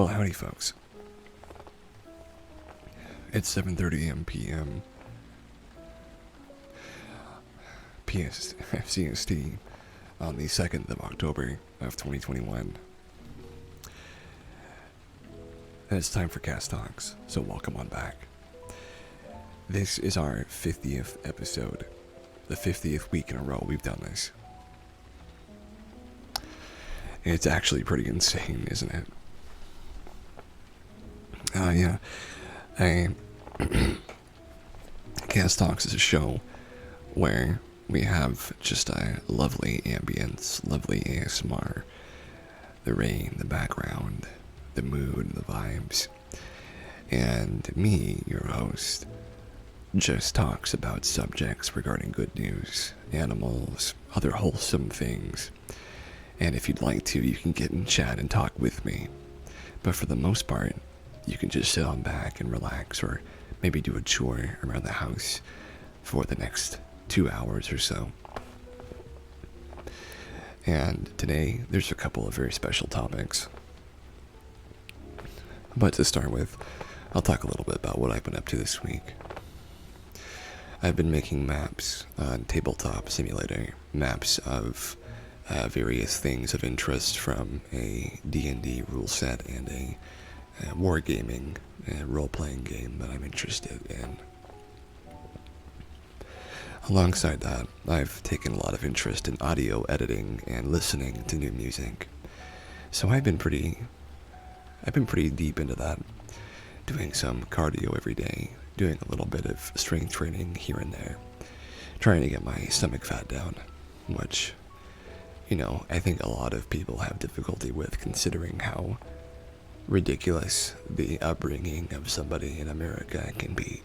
Well, howdy, folks. It's 7:30 a.m. p.m. CST on the 2nd of October of 2021. And it's time for Cast Talks, so welcome on back. This is our 50th episode, the 50th week in a row we've done this. It's actually pretty insane, isn't it? Yeah. Cast Talks is a show where we have just a lovely ambience, lovely ASMR, the rain, the background, the mood, the vibes, and me, your host, just talks about subjects regarding good news, animals, other wholesome things, and if you'd like to, you can get in chat and talk with me, but for the most part, you can just sit on back and relax, or maybe do a chore around the house for the next 2 hours or so. And today, there's a couple of very special topics. But to start with, I'll talk a little bit about what I've been up to this week. I've been making maps on Tabletop Simulator, maps of various things of interest from a D&D rule set and a wargaming role-playing game that I'm interested in. Alongside that, I've taken a lot of interest in audio editing and listening to new music. So I've been pretty deep into that, doing some cardio every day, doing a little bit of strength training here and there, trying to get my stomach fat down, which, I think a lot of people have difficulty with, considering how ridiculous the upbringing of somebody in America can be.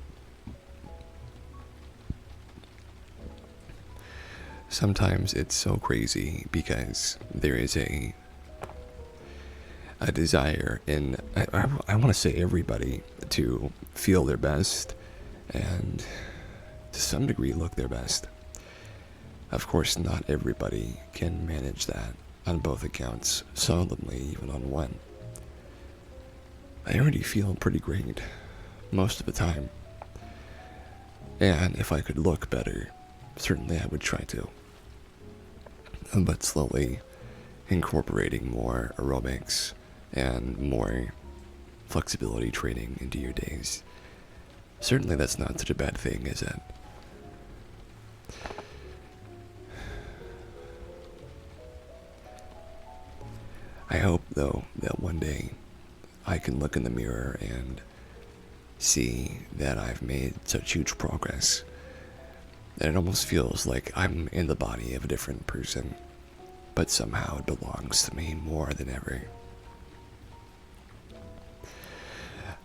Sometimes it's so crazy because there is a desire in, I want to say everybody, to feel their best and to some degree look their best. Of course, not everybody can manage that on both accounts, seldomly even on one. I already feel pretty great most of the time, and if I could look better, certainly I would try to. But slowly incorporating more aerobics and more flexibility training into your days, certainly that's not such a bad thing, is it? I hope, though, that one day I can look in the mirror and see that I've made such huge progress that it almost feels like I'm in the body of a different person, but somehow it belongs to me more than ever.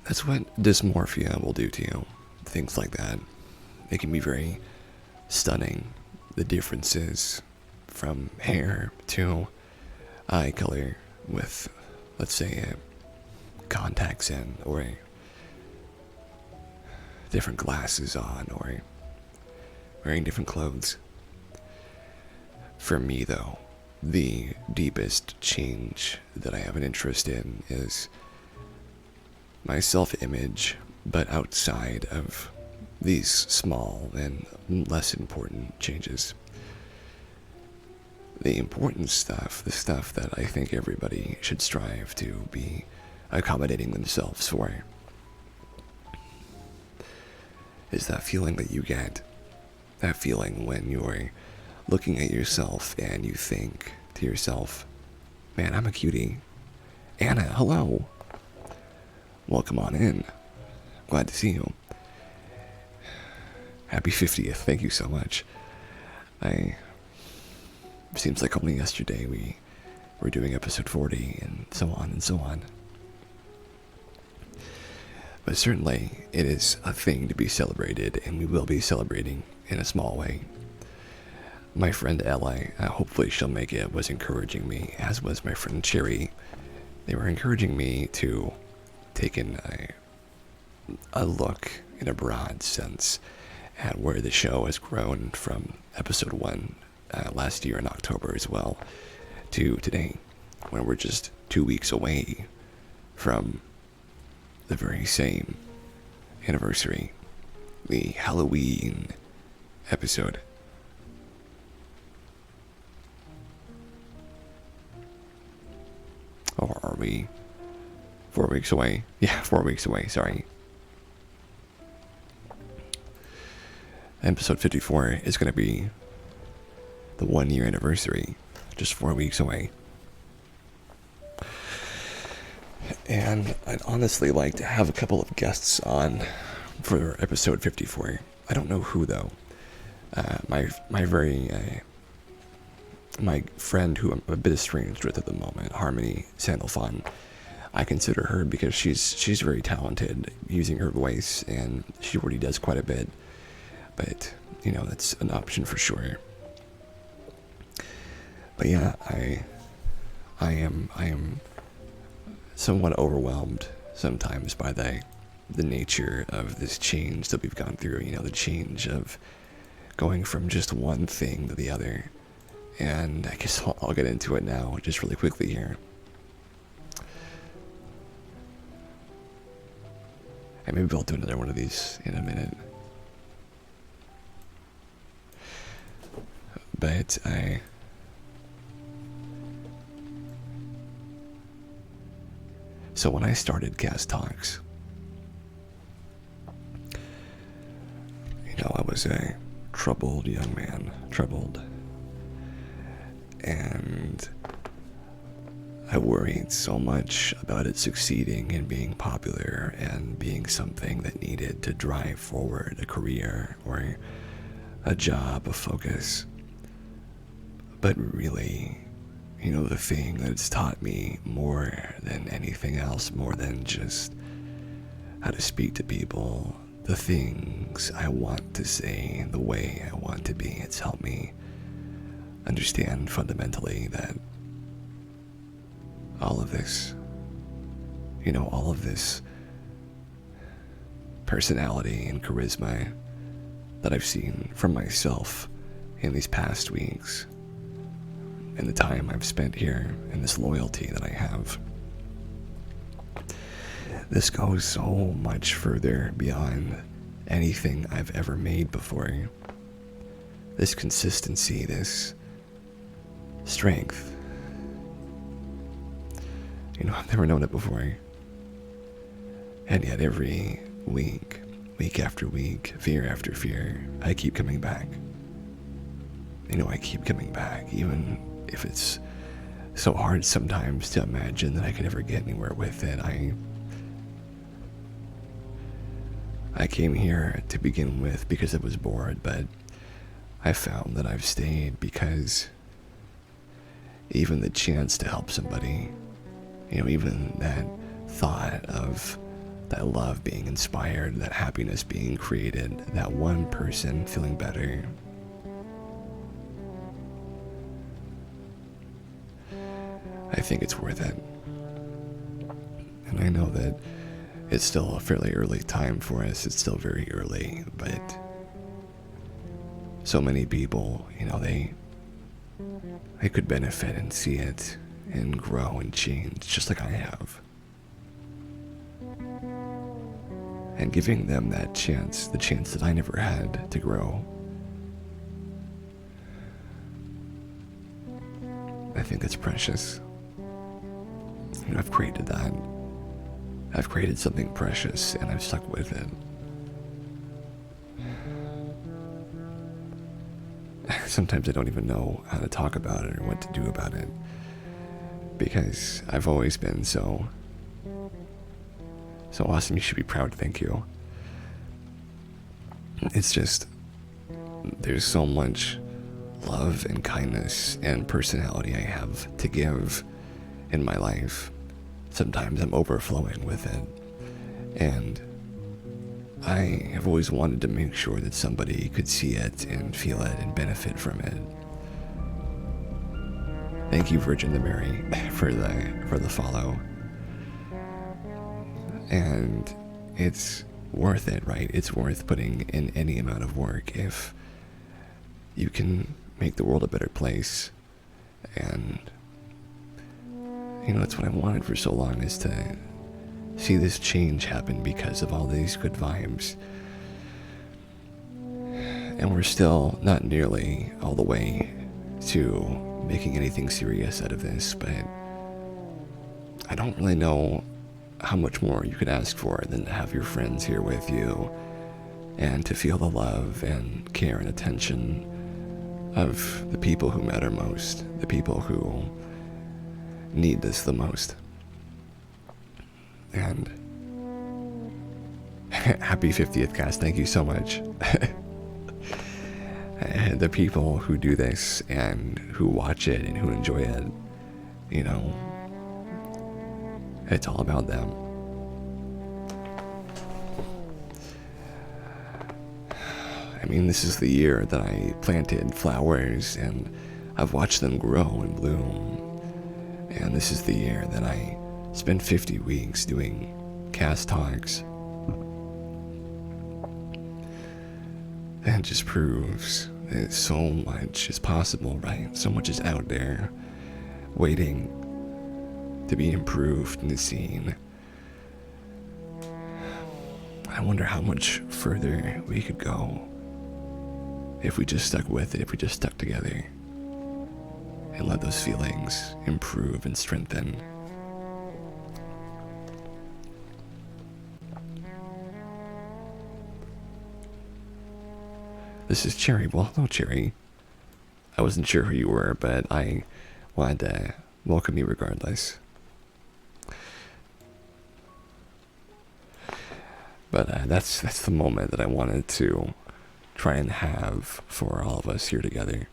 That's what dysmorphia will do to you. Things like that. It can be very stunning, the differences from hair to eye color with, let's say, contacts in, or different glasses on, or wearing different clothes. For me, though, the deepest change that I have an interest in is my self-image, but outside of these small and less important changes. The important stuff, the stuff that I think everybody should strive to be accommodating themselves for, is that feeling that you get. That feeling when you're looking at yourself and you think to yourself, man, I'm a cutie. Anna, hello. Welcome on in. Glad to see you. Happy 50th. Thank you so much. Seems like only yesterday we were doing episode 40 and so on and so on. But certainly it is a thing to be celebrated, and we will be celebrating in a small way. My friend Ella, hopefully she'll make it, was encouraging me, as was my friend Cherry. They were encouraging me to take in a look in a broad sense at where the show has grown from episode 1 last year in October as well to today, when we're just 2 weeks away from the very same anniversary, the Halloween episode. Or are we 4 weeks away? Yeah, 4 weeks away, sorry. Episode 54 is going to be the 1 year anniversary, just 4 weeks away. And I'd honestly like to have a couple of guests on for episode 54. I don't know who though. My friend who I'm a bit estranged with at the moment, Harmony Sandalfon. I consider her because she's very talented using her voice, and she already does quite a bit. But that's an option for sure. But yeah, I am somewhat overwhelmed sometimes by the nature of this change that we've gone through. The change of going from just one thing to the other. And I guess I'll get into it now, just really quickly here. And maybe I'll do another one of these in a minute. But so when I started Cast Talks, I was a troubled young man, and I worried so much about it succeeding and being popular and being something that needed to drive forward a career or a job, a focus. But really, the thing that it's taught me more than anything else, more than just how to speak to people, the things I want to say, the way I want to be, it's helped me understand fundamentally that all of this, all of this personality and charisma that I've seen from myself in these past weeks, and the time I've spent here, and this loyalty that I have, this goes so much further beyond anything I've ever made before. This consistency, this strength, I've never known it before. And yet every week after week, fear after fear, I keep coming back. I keep coming back, even if it's so hard sometimes to imagine that I could ever get anywhere with it. I came here to begin with because I was bored, but I found that I've stayed because even the chance to help somebody, even that thought of that love being inspired, that happiness being created, that one person feeling better, I think it's worth it. And I know that it's still a fairly early time for us. It's still very early, but so many people, they could benefit and see it and grow and change just like I have. And giving them that chance, the chance that I never had to grow, I think it's precious. I've created that. I've created something precious, and I've stuck with it. Sometimes I don't even know how to talk about it or what to do about it, because I've always been so awesome. You should be proud. Thank you. It's just, there's so much love and kindness and personality I have to give in my life. Sometimes I'm overflowing with it, and I have always wanted to make sure that somebody could see it and feel it and benefit from it. Thank you, Virgin the Mary, for the follow. And it's worth it, right? It's worth putting in any amount of work if you can make the world a better place. And that's what I wanted for so long, is to see this change happen because of all these good vibes. And we're still not nearly all the way to making anything serious out of this, but I don't really know how much more you could ask for than to have your friends here with you and to feel the love and care and attention of the people who matter most, the people who need this the most. And happy 50th, guys. Thank you so much. The people who do this and who watch it and who enjoy it, you know, it's all about them. I mean, this is the year that I planted flowers and I've watched them grow and bloom. And this is the year that I spent 50 weeks doing cast talks. That just proves that so much is possible, right? So much is out there waiting to be improved and seen. I wonder how much further we could go if we just stuck with it, if we just stuck together and let those feelings improve and strengthen. This is Cherry. Well, hello, Cherry. I wasn't sure who you were, but I wanted to welcome you regardless. But that's the moment that I wanted to try and have for all of us here together.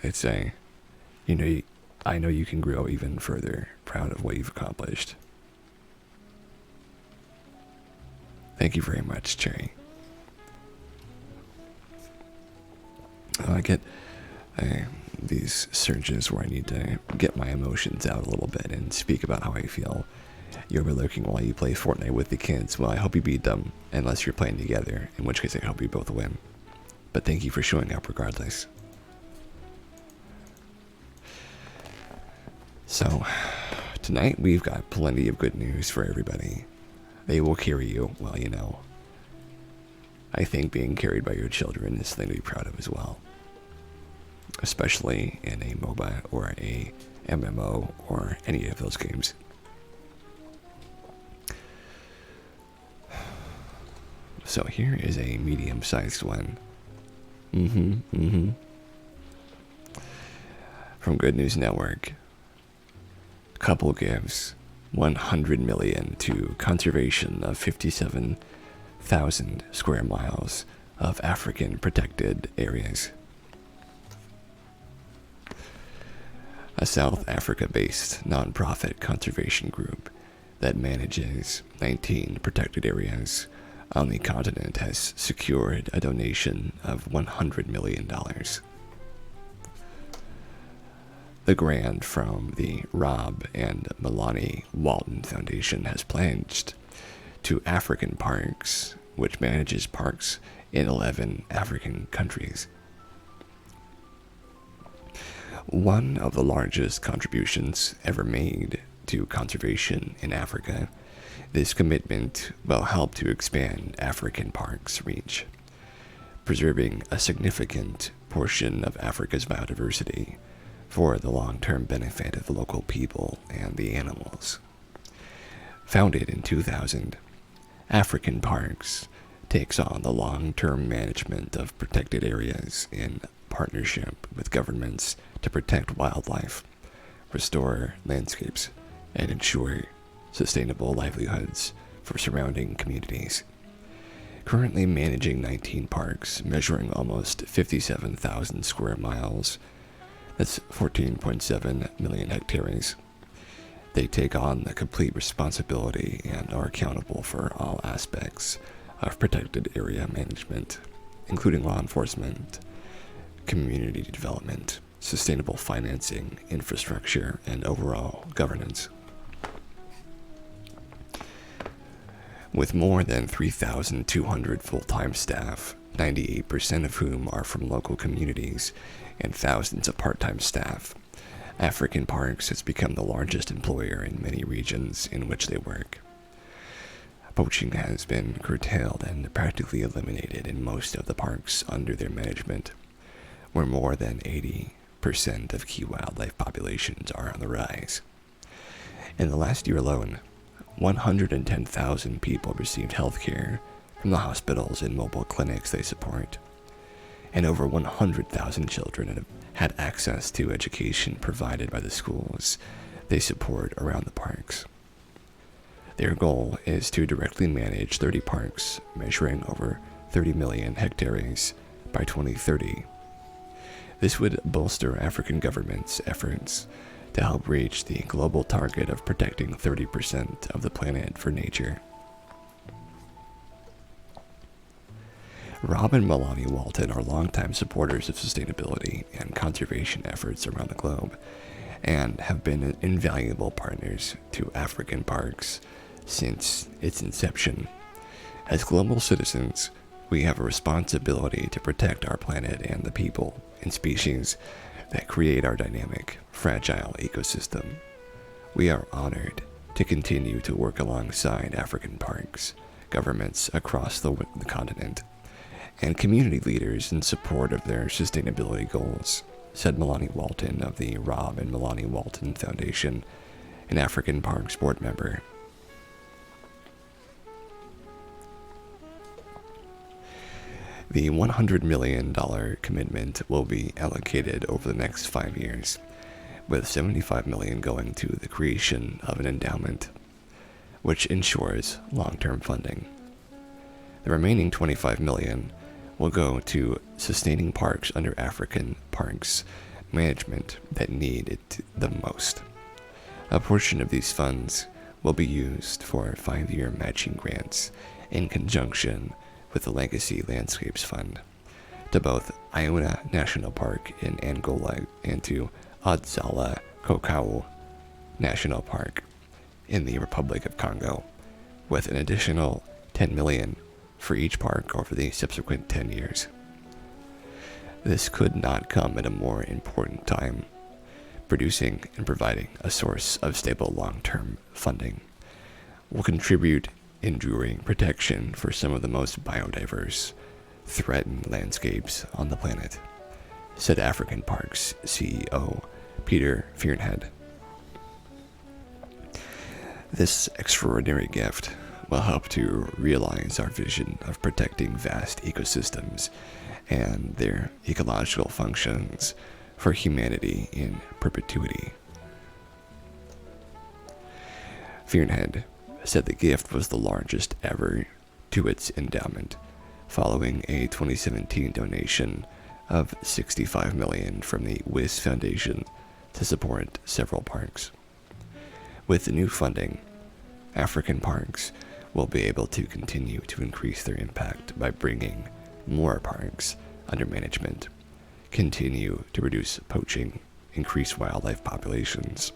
It's I know you can grow even further. Proud of what you've accomplished. Thank you very much, Cherry. I get these surges where I need to get my emotions out a little bit and speak about how I feel. You're lurking while you play Fortnite with the kids. Well, I hope you beat them, unless you're playing together, in which case I hope you both win. But thank you for showing up regardless. So, tonight we've got plenty of good news for everybody. They will carry you, well, you know. I think being carried by your children is something to be proud of as well. Especially in a MOBA or a MMO or any of those games. So here is a medium-sized one. From Good News Network. Couple gives 100 million to conservation of 57,000 square miles of African protected areas. A South Africa-based nonprofit conservation group that manages 19 protected areas on the continent has secured a donation of $100 million. The grant from the Rob and Melanie Walton Foundation has pledged to African Parks, which manages parks in 11 African countries. One of the largest contributions ever made to conservation in Africa, this commitment will help to expand African parks' reach, preserving a significant portion of Africa's biodiversity for the long-term benefit of the local people and the animals. Founded in 2000, African Parks takes on the long-term management of protected areas in partnership with governments to protect wildlife, restore landscapes, and ensure sustainable livelihoods for surrounding communities. Currently managing 19 parks, measuring almost 57,000 square miles, that's 14.7 million hectares. They take on the complete responsibility and are accountable for all aspects of protected area management, including law enforcement, community development, sustainable financing, infrastructure, and overall governance. With more than 3,200 full-time staff, 98% of whom are from local communities, and thousands of part-time staff, African Parks has become the largest employer in many regions in which they work. Poaching has been curtailed and practically eliminated in most of the parks under their management, where more than 80% of key wildlife populations are on the rise. In the last year alone, 110,000 people received health care from the hospitals and mobile clinics they support, and over 100,000 children have had access to education provided by the schools they support around the parks. Their goal is to directly manage 30 parks, measuring over 30 million hectares by 2030. This would bolster African governments' efforts to help reach the global target of protecting 30% of the planet for nature. Rob and Melanie Walton are longtime supporters of sustainability and conservation efforts around the globe, and have been invaluable partners to African parks since its inception. As global citizens, we have a responsibility to protect our planet and the people and species that create our dynamic, fragile ecosystem. We are honored to continue to work alongside African parks, governments across the continent, and community leaders in support of their sustainability goals, said Melanie Walton of the Rob and Melanie Walton Foundation, an African Parks board member. The $100 million commitment will be allocated over the next 5 years, with $75 million going to the creation of an endowment, which ensures long-term funding. The remaining $25 million will go to sustaining parks under African parks management that need it the most. A portion of these funds will be used for 5-year matching grants in conjunction with the Legacy Landscapes Fund to both Iona National Park in Angola and to Odzala Kokau National Park in the Republic of Congo, with an additional $10 million for each park over the subsequent 10 years. This could not come at a more important time. Producing and providing a source of stable long-term funding will contribute enduring protection for some of the most biodiverse, threatened landscapes on the planet, said African Parks CEO Peter Fearnhead. This extraordinary gift will help to realize our vision of protecting vast ecosystems and their ecological functions for humanity in perpetuity. Fearnhead said the gift was the largest ever to its endowment, following a 2017 donation of $65 million from the WIS Foundation to support several parks. With the new funding, African parks will be able to continue to increase their impact by bringing more parks under management, continue to reduce poaching, increase wildlife populations,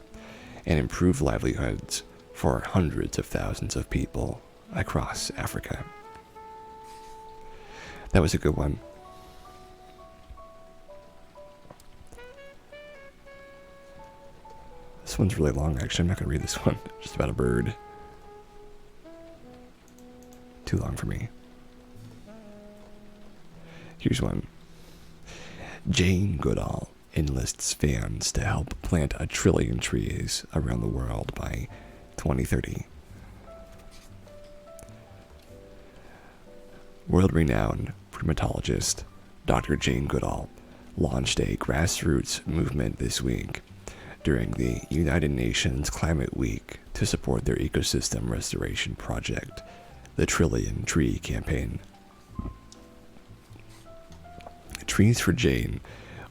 and improve livelihoods for hundreds of thousands of people across Africa. That was a good one. This one's really long, actually. I'm not going to read this one. Just about a bird. Too long for me. Here's one. Jane Goodall enlists fans to help plant 1 trillion trees around the world by 2030. World-renowned primatologist Dr. Jane Goodall launched a grassroots movement this week during the United Nations Climate Week to support their ecosystem restoration project, the Trillion Tree Campaign. Trees for Jane,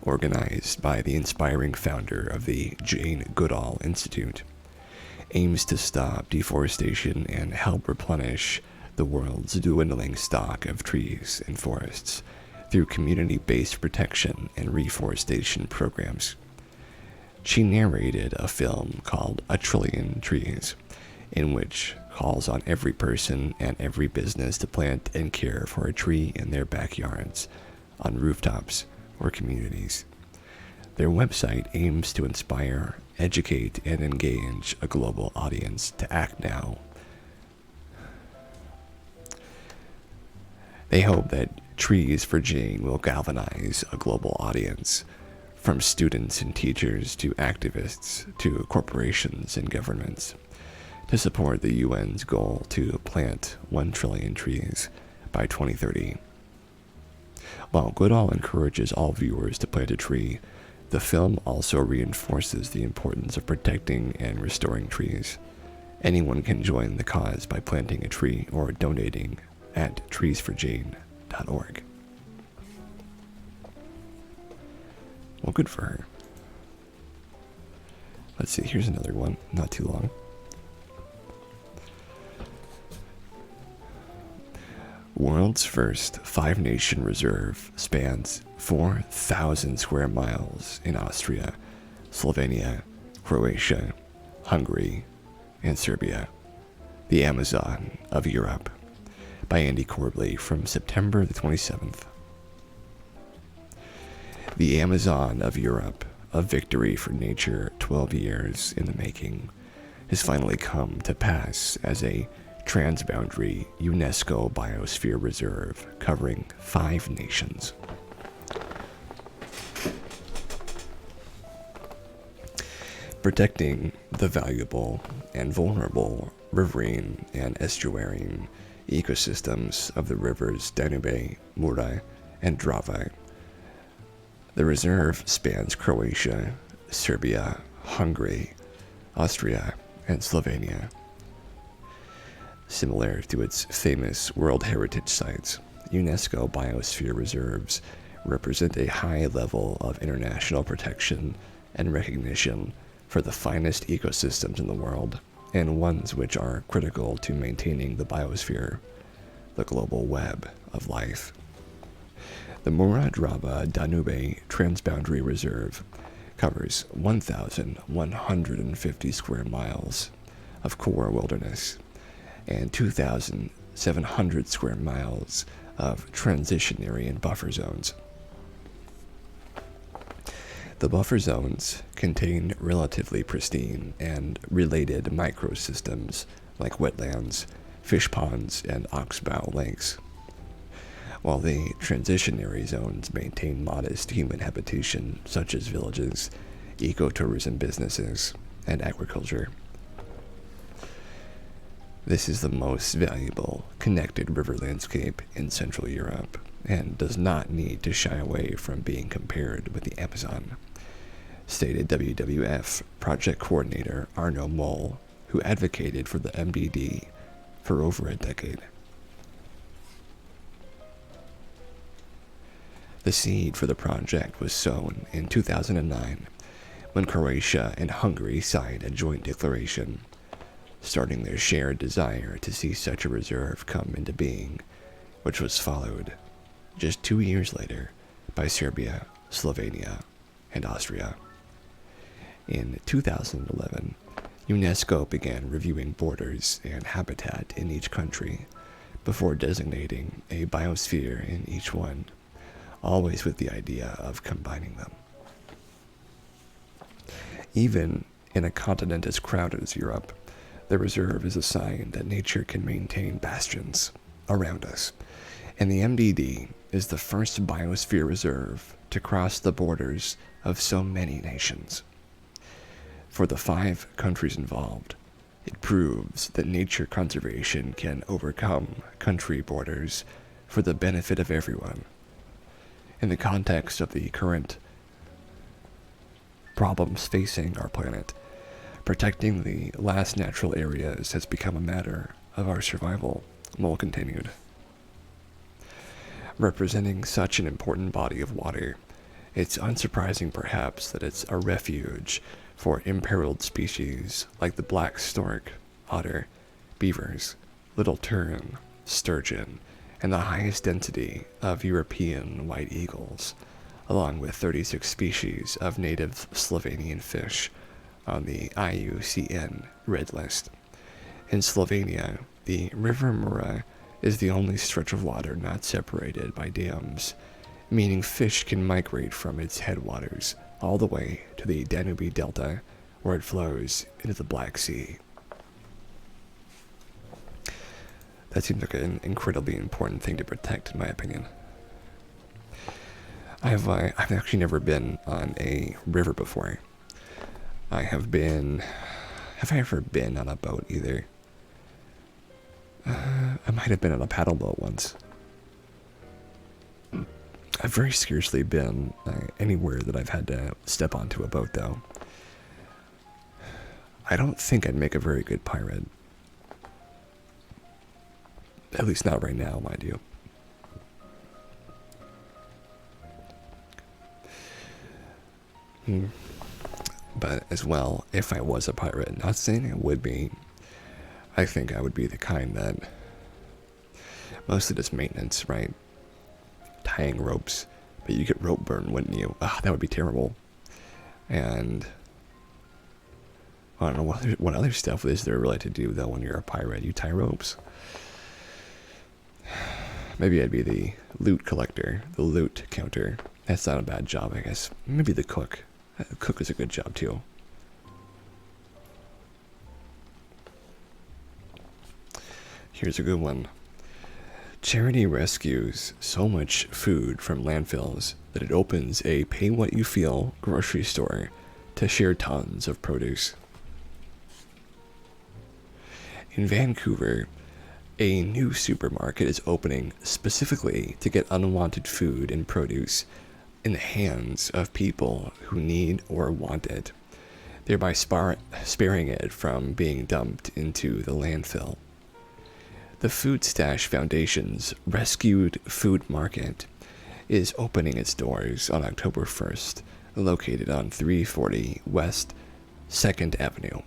organized by the inspiring founder of the Jane Goodall Institute, aims to stop deforestation and help replenish the world's dwindling stock of trees and forests through community-based protection and reforestation programs. She narrated a film called 1 Trillion Trees, in which calls on every person and every business to plant and care for a tree in their backyards, on rooftops, or communities. Their website aims to inspire, educate, and engage a global audience to act now. They hope that Trees for Jane will galvanize a global audience, from students and teachers to activists to corporations and governments, to support the UN's goal to plant 1 trillion trees by 2030. While Goodall encourages all viewers to plant a tree, the film also reinforces the importance of protecting and restoring trees. Anyone can join the cause by planting a tree or donating at treesforjane.org. Well, good for her. Let's see, here's another one, not too long. World's first 5-nation reserve spans 4,000 square miles in Austria, Slovenia, Croatia, Hungary, and Serbia. The Amazon of Europe, by Andy Corbley, from September the 27th. The Amazon of Europe, a victory for nature 12 years in the making, has finally come to pass as a transboundary UNESCO biosphere reserve covering 5 nations. Protecting the valuable and vulnerable riverine and estuarine ecosystems of the rivers Danube, Mura, and Drava. The reserve spans Croatia, Serbia, Hungary, Austria, and Slovenia. Similar to its famous World Heritage Sites, UNESCO biosphere reserves represent a high level of international protection and recognition for the finest ecosystems in the world, and ones which are critical to maintaining the biosphere, the global web of life. The Mura-Drava Danube Transboundary Reserve covers 1,150 square miles of core wilderness and 2,700 square miles of transitionary and buffer zones. The buffer zones contain relatively pristine and related microsystems like wetlands, fish ponds, and oxbow lakes, while the transitionary zones maintain modest human habitation such as villages, ecotourism businesses, and agriculture. This is the most valuable connected river landscape in Central Europe and does not need to shy away from being compared with the Amazon, stated WWF project coordinator Arno Moll, who advocated for the MDD for over a decade. The seed for the project was sown in 2009 when Croatia and Hungary signed a joint declaration, starting their shared desire to see such a reserve come into being, which was followed just 2 years later by Serbia, Slovenia, and Austria. In 2011, UNESCO began reviewing borders and habitat in each country before designating a biosphere in each one, always with the idea of combining them. Even in a continent as crowded as Europe, the reserve is a sign that nature can maintain bastions around us, and the MDD is the first biosphere reserve to cross the borders of so many nations. For the 5 countries involved, it proves that nature conservation can overcome country borders for the benefit of everyone. In the context of the current problems facing our planet, protecting the last natural areas has become a matter of our survival, Moll continued. Representing such an important body of water, it's unsurprising perhaps that it's a refuge for imperiled species like the black stork, otter, beavers, little tern, sturgeon, and the highest density of European white eagles, along with 36 species of native Slovenian fish on the IUCN Red List. In Slovenia, the River Mura is the only stretch of water not separated by dams, meaning fish can migrate from its headwaters all the way to the Danube Delta, where it flows into the Black Sea. That seems like an incredibly important thing to protect, in my opinion. I've actually never been on a river before. Have I ever been on a boat either? I might have been on a paddle boat once. I've very scarcely been anywhere that I've had to step onto a boat, though. I don't think I'd make a very good pirate. At least not right now, mind you. But as well, if I was a pirate, not saying I would be, I think I would be the kind that mostly does maintenance, right? Tying ropes, but you get rope burn, wouldn't you? Ah, that would be terrible. And I don't know what other stuff is there really to do though when you're a pirate. You tie ropes. Maybe I'd be the loot collector, the loot counter. That's not a bad job, I guess. Maybe the cook. The cook is a good job too. Here's a good one. Charity rescues so much food from landfills that it opens a pay-what-you-feel grocery store to share tons of produce. In Vancouver, a new supermarket is opening specifically to get unwanted food and produce in the hands of people who need or want it, thereby sparing it from being dumped into the landfill. The Food Stash Foundation's Rescued Food Market is opening its doors on October 1st, located on 340 West 2nd Avenue.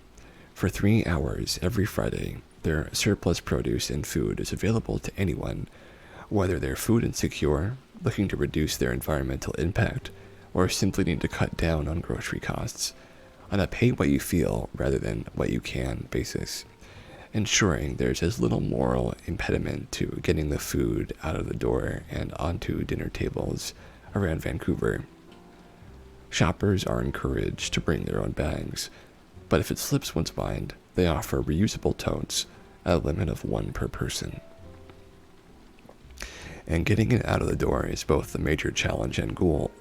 For 3 hours every Friday, their surplus produce and food is available to anyone, whether they're food insecure, looking to reduce their environmental impact, or simply need to cut down on grocery costs, on a pay-what-you-feel rather than what-you-can basis, ensuring there's as little moral impediment to getting the food out of the door and onto dinner tables around Vancouver. Shoppers are encouraged to bring their own bags, but if it slips one's mind, they offer reusable totes at a limit of 1 per person. And getting it out of the door is both a major challenge and goal.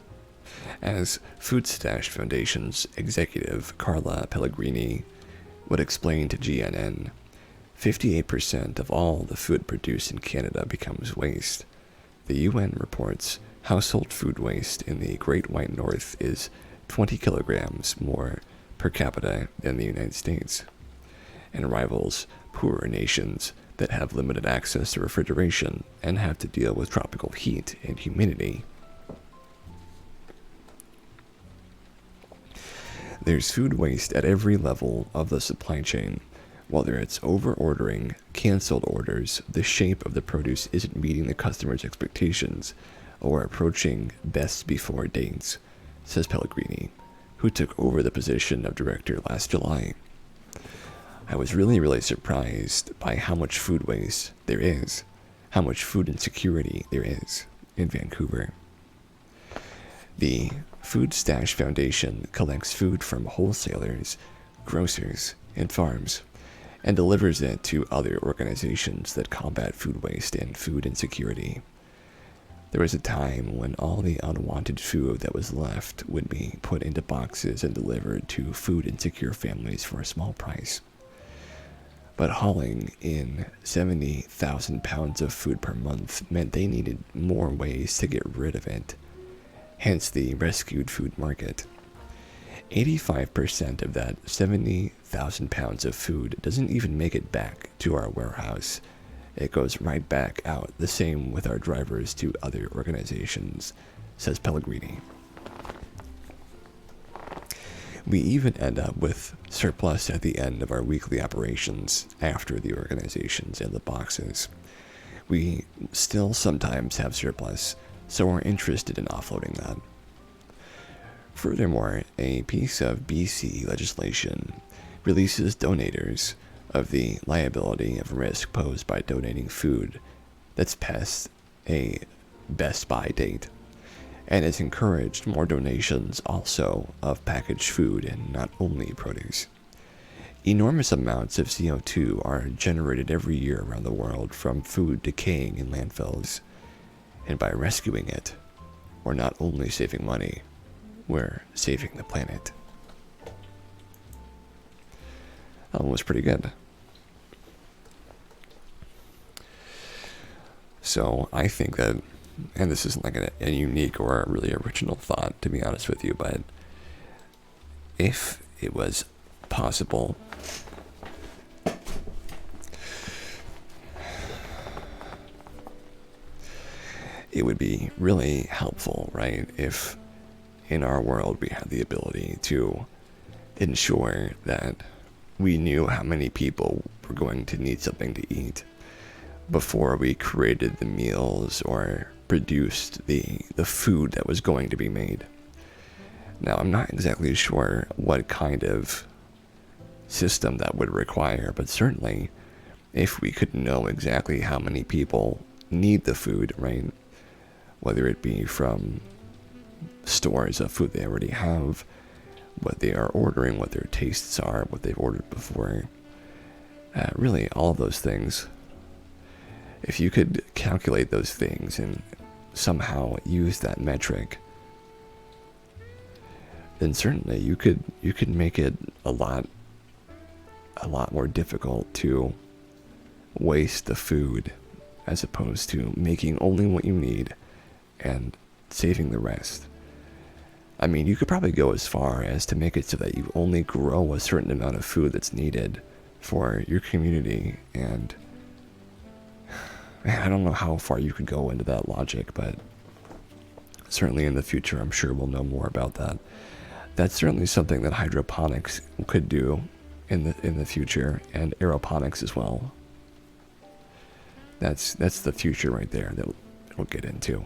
As Food Stash Foundation's executive Carla Pellegrini would explain to GNN, 58% of all the food produced in Canada becomes waste. The UN reports household food waste in the Great White North is 20 kilograms more per capita than the United States, and rivals poorer nations that have limited access to refrigeration and have to deal with tropical heat and humidity. There's food waste at every level of the supply chain. Whether it's over-ordering, canceled orders, the shape of the produce isn't meeting the customer's expectations, or approaching best before dates, says Pellegrini, who took over the position of director last July. I was really surprised by how much food waste there is, how much food insecurity there is in Vancouver. The Food Stash Foundation collects food from wholesalers, grocers, and farms, and delivers it to other organizations that combat food waste and food insecurity. There was a time when all the unwanted food that was left would be put into boxes and delivered to food insecure families for a small price. But hauling in 70,000 pounds of food per month meant they needed more ways to get rid of it, hence the rescued food market. 85% of that 70,000 pounds of food doesn't even make it back to our warehouse. It goes right back out, the same with our drivers to other organizations, says Pellegrini. We even end up with surplus at the end of our weekly operations after the organizations and the boxes. We still sometimes have surplus, so we're interested in offloading that. Furthermore, a piece of BC legislation releases donators of the liability of risk posed by donating food that's past a best by date. and has encouraged more donations also of packaged food and not only produce. Enormous amounts of CO2 are generated every year around the world from food decaying in landfills, and by rescuing it, we're not only saving money, we're saving the planet. That one was pretty good. So I think that, and this isn't like a unique or a really original thought, to be honest with you, but if it was possible, it would be really helpful, right, if in our world we had the ability to ensure that we knew how many people were going to need something to eat before we created the meals or produced the food that was going to be made. Now, I'm not exactly sure what kind of system that would require, but certainly if we could know exactly how many people need the food, right, whether it be from stores of food they already have, what they are ordering, what their tastes are, what they've ordered before, really all of those things. If you could calculate those things and somehow use that metric, then certainly you could make it a lot more difficult to waste the food, as opposed to making only what you need and saving the rest. I mean, you could probably go as far as to make it so that you only grow a certain amount of food that's needed for your community. And man, I don't know how far you could go into that logic, but certainly in the future, I'm sure we'll know more about that. That's certainly something that hydroponics could do in the future, and aeroponics as well. That's the future right there that we'll get into.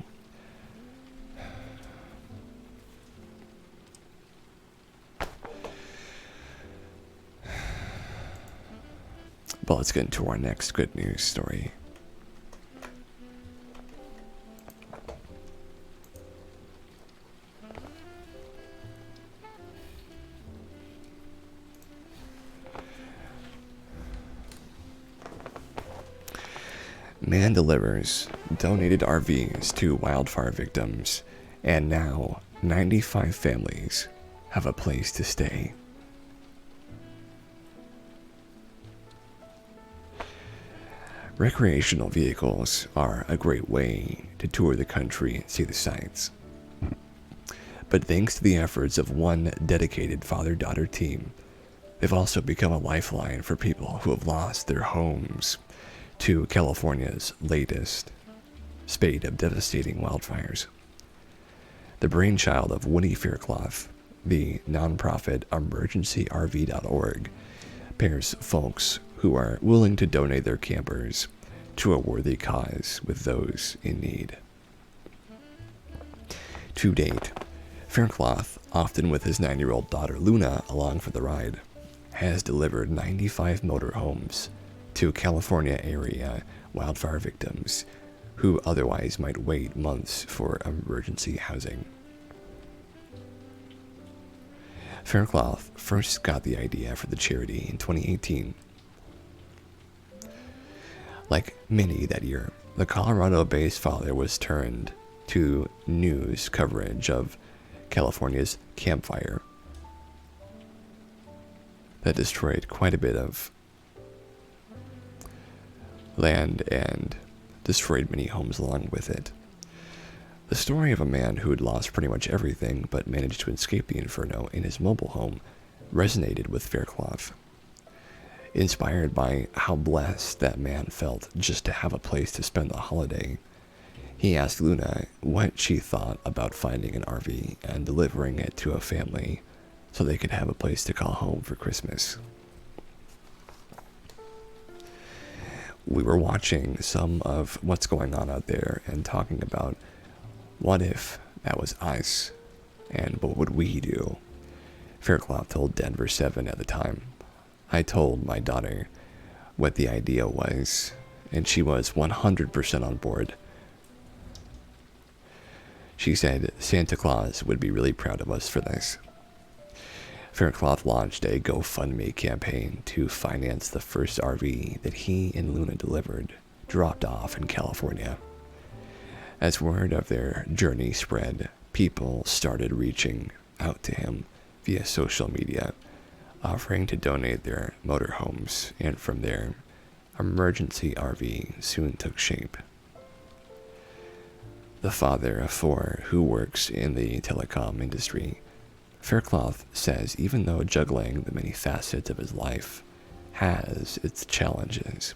But let's get into our next good news story. Man delivers donated RVs to wildfire victims, and now 95 families have a place to stay. Recreational vehicles are a great way to tour the country and see the sights. But thanks to the efforts of one dedicated father-daughter team, they've also become a lifeline for people who have lost their homes to California's latest spate of devastating wildfires. The brainchild of Woody Fairclough, the nonprofit emergencyrv.org, pairs folks who are willing to donate their campers to a worthy cause with those in need. To date, Fairclough, often with his 9-year-old daughter Luna along for the ride, has delivered 95 motorhomes to California area wildfire victims who otherwise might wait months for emergency housing. Fairclough first got the idea for the charity in 2018. Like many that year, the Colorado-based father was turned to news coverage of California's Camp Fire that destroyed quite a bit of land and destroyed many homes along with it. The story of a man who had lost pretty much everything but managed to escape the inferno in his mobile home resonated with Fairclough. Inspired by how blessed that man felt just to have a place to spend the holiday, he asked Luna what she thought about finding an RV and delivering it to a family so they could have a place to call home for Christmas. We were watching some of what's going on out there and talking about what if that was us and what would we do. Fairclough told Denver 7 at the time. I told my daughter what the idea was, and she was 100% on board. She said Santa Claus would be really proud of us for this. Faircloth launched a GoFundMe campaign to finance the first RV that he and Luna dropped off in California. As word of their journey spread, people started reaching out to him via social media, offering to donate their motorhomes, and from there, emergency RV soon took shape. The father of 4 who works in the telecom industry, Faircloth says even though juggling the many facets of his life has its challenges,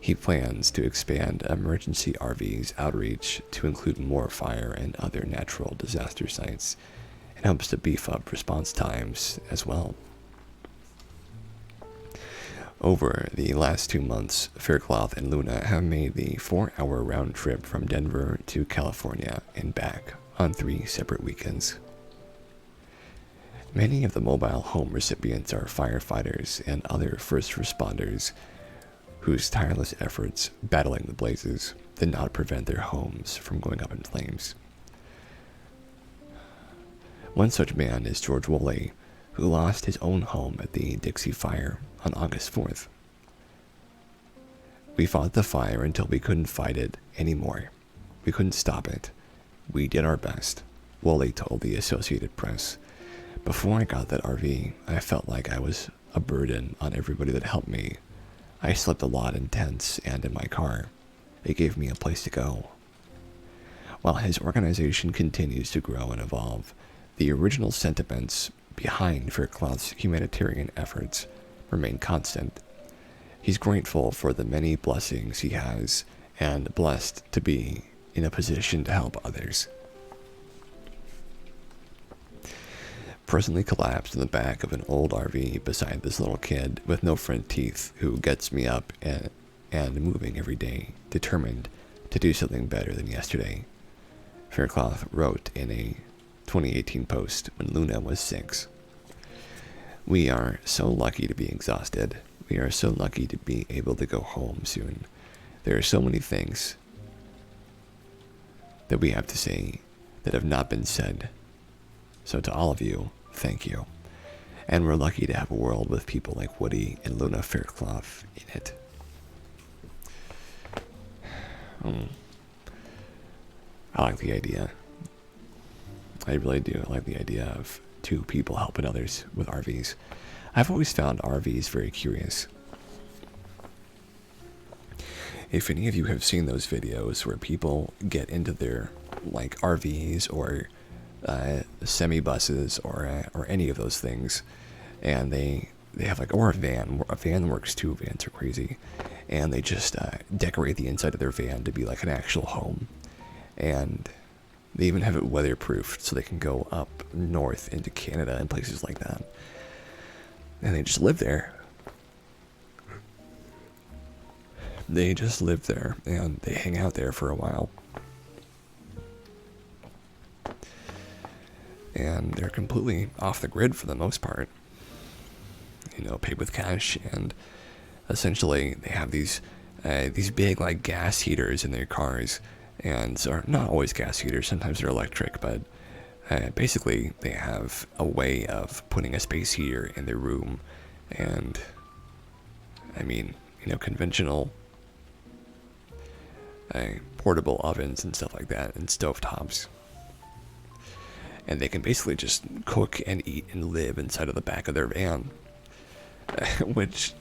he plans to expand emergency RV's outreach to include more fire and other natural disaster sites, and hopes to beef up response times as well. Over the last 2 months, Faircloth and Luna have made the 4-hour round trip from Denver to California and back on 3 separate weekends. Many of the mobile home recipients are firefighters and other first responders whose tireless efforts battling the blazes did not prevent their homes from going up in flames. One such man is George Woolley, who lost his own home at the Dixie Fire on August 4th. We fought the fire until we couldn't fight it anymore. We couldn't stop it. We did our best, Woolley told the Associated Press. Before I got that RV, I felt like I was a burden on everybody that helped me. I slept a lot in tents and in my car. It gave me a place to go. While his organization continues to grow and evolve, the original sentiments behind Faircloth's humanitarian efforts remain constant. He's grateful for the many blessings he has and blessed to be in a position to help others. Presently collapsed in the back of an old RV beside this little kid with no front teeth who gets me up and moving every day, determined to do something better than yesterday, Faircloth wrote in a 2018 post when Luna was 6. We are so lucky to be exhausted. We are so lucky to be able to go home soon. There are so many things that we have to say that have not been said. So to all of you, thank you. And we're lucky to have a world with people like Woody and Luna Faircloth in it. I like the idea. I really do. I like the idea of 2 people helping others with RVs. I've always found RVs very curious. If any of you have seen those videos where people get into their RVs or semi-buses or any of those things, and they have or a van. A van works too. Vans are crazy, and they just decorate the inside of their van to be like an actual home, and they even have it weatherproofed so they can go up north into Canada and places like that, and they just live there. They just live there and they hang out there for a while. And they're completely off the grid for the most part. Paid with cash, and essentially they have these big gas heaters in their cars, and so not always gas heaters. Sometimes they're electric, but basically they have a way of putting a space heater in their room, and conventional portable ovens and stuff like that, and stovetops. And they can basically just cook and eat and live inside of the back of their van. Which,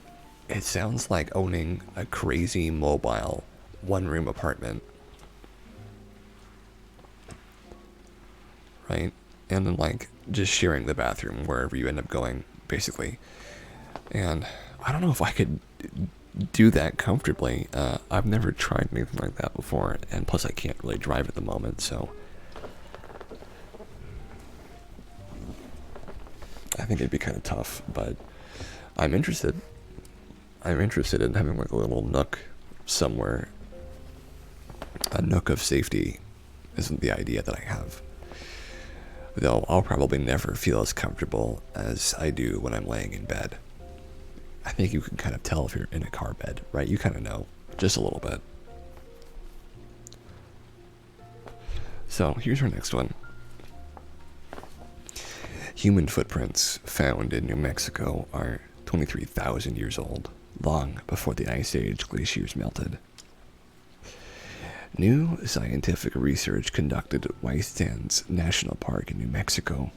it sounds like owning a crazy mobile one-room apartment. Right? And then just sharing the bathroom wherever you end up going, basically. And I don't know if I could do that comfortably. I've never tried anything like that before, and plus I can't really drive at the moment, so I think it'd be kind of tough, but I'm interested. I'm interested in having a little nook somewhere. A nook of safety isn't the idea that I have. Though I'll probably never feel as comfortable as I do when I'm laying in bed. I think you can kind of tell if you're in a car bed, right? You kind of know, just a little bit. So here's our next one. Human footprints found in New Mexico are 23,000 years old, long before the Ice Age glaciers melted. New scientific research conducted at White Sands National Park in New Mexico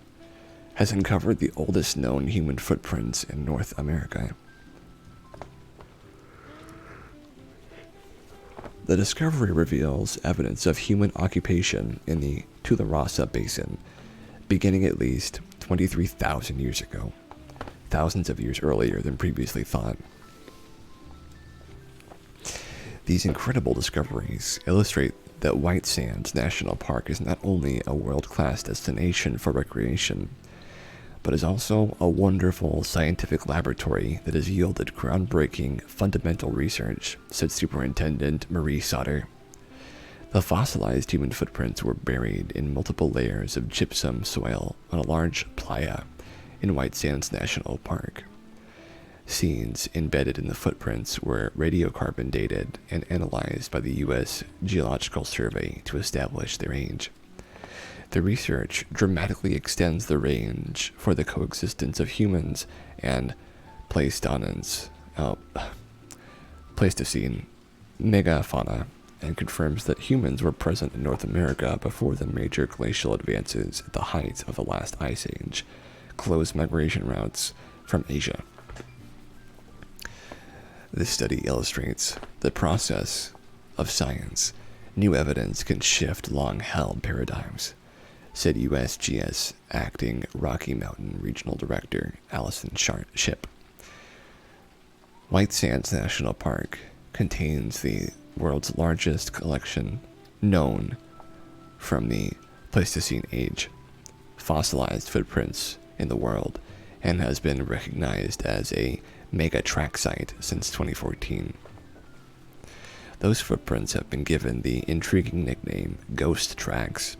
has uncovered the oldest known human footprints in North America. The discovery reveals evidence of human occupation in the Tularosa Basin, beginning at least 23,000 years ago, thousands of years earlier than previously thought. These incredible discoveries illustrate that White Sands National Park is not only a world-class destination for recreation, but is also a wonderful scientific laboratory that has yielded groundbreaking fundamental research, said Superintendent Marie Sauter. The fossilized human footprints were buried in multiple layers of gypsum soil on a large playa in White Sands National Park. Seeds embedded in the footprints were radiocarbon dated and analyzed by the U.S. Geological Survey to establish their age. The research dramatically extends the range for the coexistence of humans and Pleistocene megafauna, and confirms that humans were present in North America before the major glacial advances at the height of the last ice age, closed migration routes from Asia. This study illustrates the process of science. New evidence can shift long-held paradigms, said USGS Acting Rocky Mountain Regional Director Allison Ship. White Sands National Park contains the world's largest collection known from the Pleistocene age, fossilized footprints in the world, and has been recognized as a mega track site since 2014. Those footprints have been given the intriguing nickname Ghost Tracks.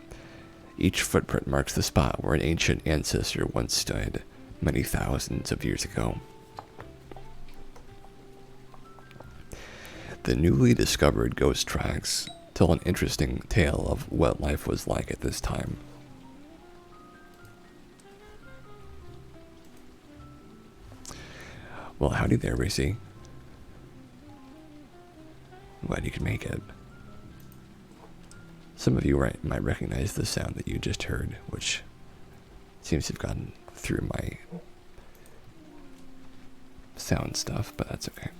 Each footprint marks the spot where an ancient ancestor once stood, many thousands of years ago. The newly discovered ghost tracks tell an interesting tale of what life was like at this time. Well, howdy there, Racy. Glad you could make it. Some of you might recognize the sound that you just heard, which seems to have gotten through my sound stuff, but that's okay.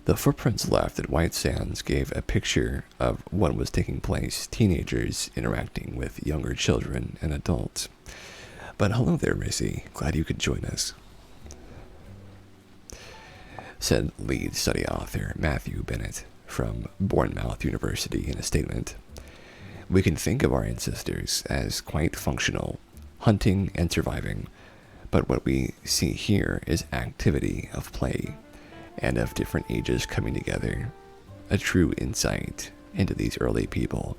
The footprints left at White Sands gave a picture of what was taking place, teenagers interacting with younger children and adults. But hello there, Missy. Glad you could join us, said lead study author Matthew Bennett from Bournemouth University in a statement. We can think of our ancestors as quite functional, hunting and surviving, but what we see here is activity of play and of different ages coming together, a true insight into these early people.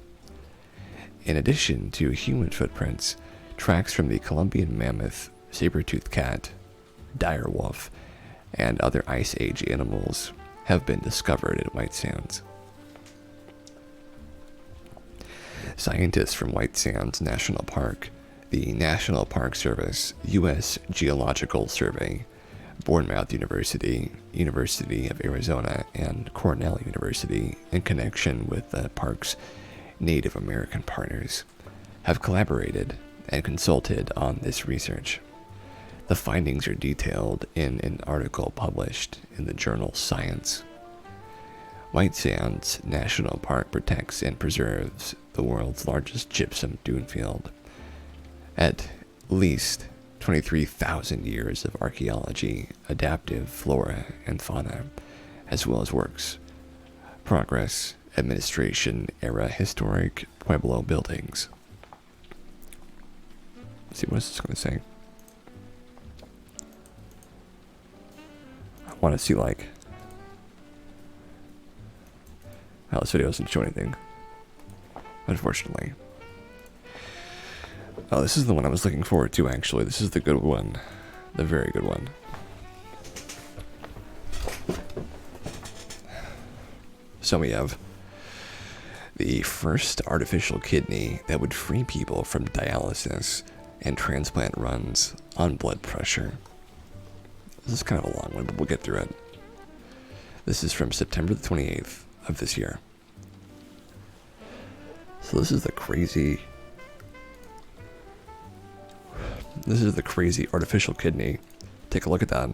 In addition to human footprints, tracks from the Columbian mammoth, saber-toothed cat, dire wolf, and other Ice Age animals have been discovered at White Sands. Scientists from White Sands National Park, the National Park Service, U.S. Geological Survey, Bournemouth University, University of Arizona, and Cornell University, in connection with the park's Native American partners, have collaborated and consulted on this research. The findings are detailed in an article published in the journal Science. White Sands National Park protects and preserves the world's largest gypsum dune field. At least 23,000 years of archaeology, adaptive flora and fauna, as well as works, progress, administration, era historic Pueblo buildings. Let's see, what is this going to say? I want to see, like... Oh, this video doesn't show anything, unfortunately. Oh, this is the one I was looking forward to, actually. This is the good one. The very good one. So we have the first artificial kidney that would free people from dialysis and transplant runs on blood pressure. This is kind of a long one, but we'll get through it. This is from September the 28th of this year. So this is the crazy artificial kidney. Take a look at that.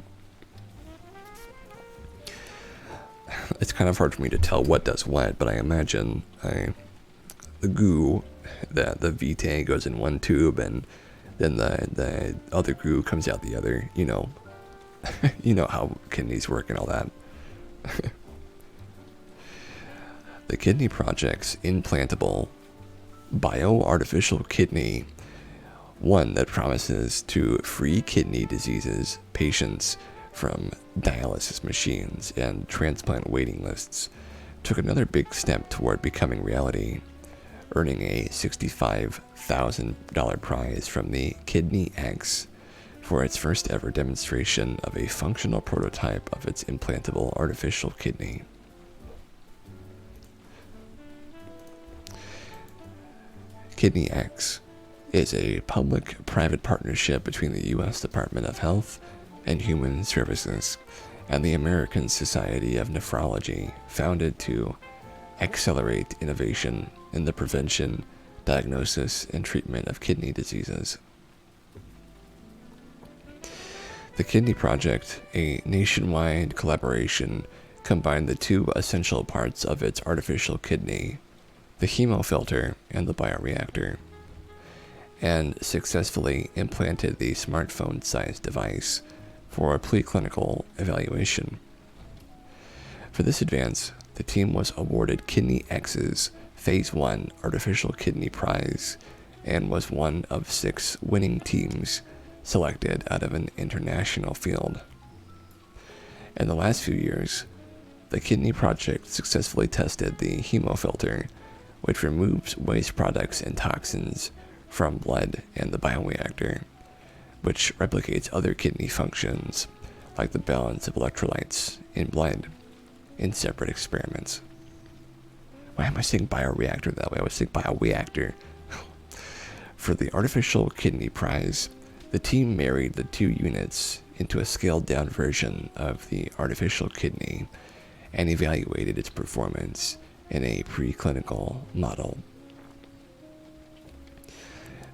It's kind of hard for me to tell what does what, but I imagine the goo, the vitae goes in one tube, and then the other goo comes out the other. You know, you know how kidneys work and all that. The Kidney Project's implantable bio-artificial kidney, one that promises to free kidney diseases patients from dialysis machines and transplant waiting lists, took another big step toward becoming reality, earning a $65,000 prize from the Kidney X for its first ever demonstration of a functional prototype of its implantable artificial kidney. Kidney X is a public-private partnership between the U.S. Department of Health and Human Services and the American Society of Nephrology, founded to accelerate innovation in the prevention, diagnosis, and treatment of kidney diseases. The Kidney Project, a nationwide collaboration, combined the two essential parts of its artificial kidney, the hemofilter and the bioreactor, and successfully implanted the smartphone-sized device for preclinical evaluation. For this advance, the team was awarded Kidney X's Phase 1 Artificial Kidney Prize and was one of 6 winning teams selected out of an international field. In the last few years, the Kidney Project successfully tested the hemofilter, which removes waste products and toxins from blood, and the bioreactor, which replicates other kidney functions, like the balance of electrolytes in blood, in separate experiments. Why am I saying bioreactor that way? I was saying bioreactor. For the Artificial Kidney Prize, the team married the two units into a scaled-down version of the artificial kidney and evaluated its performance in a preclinical model.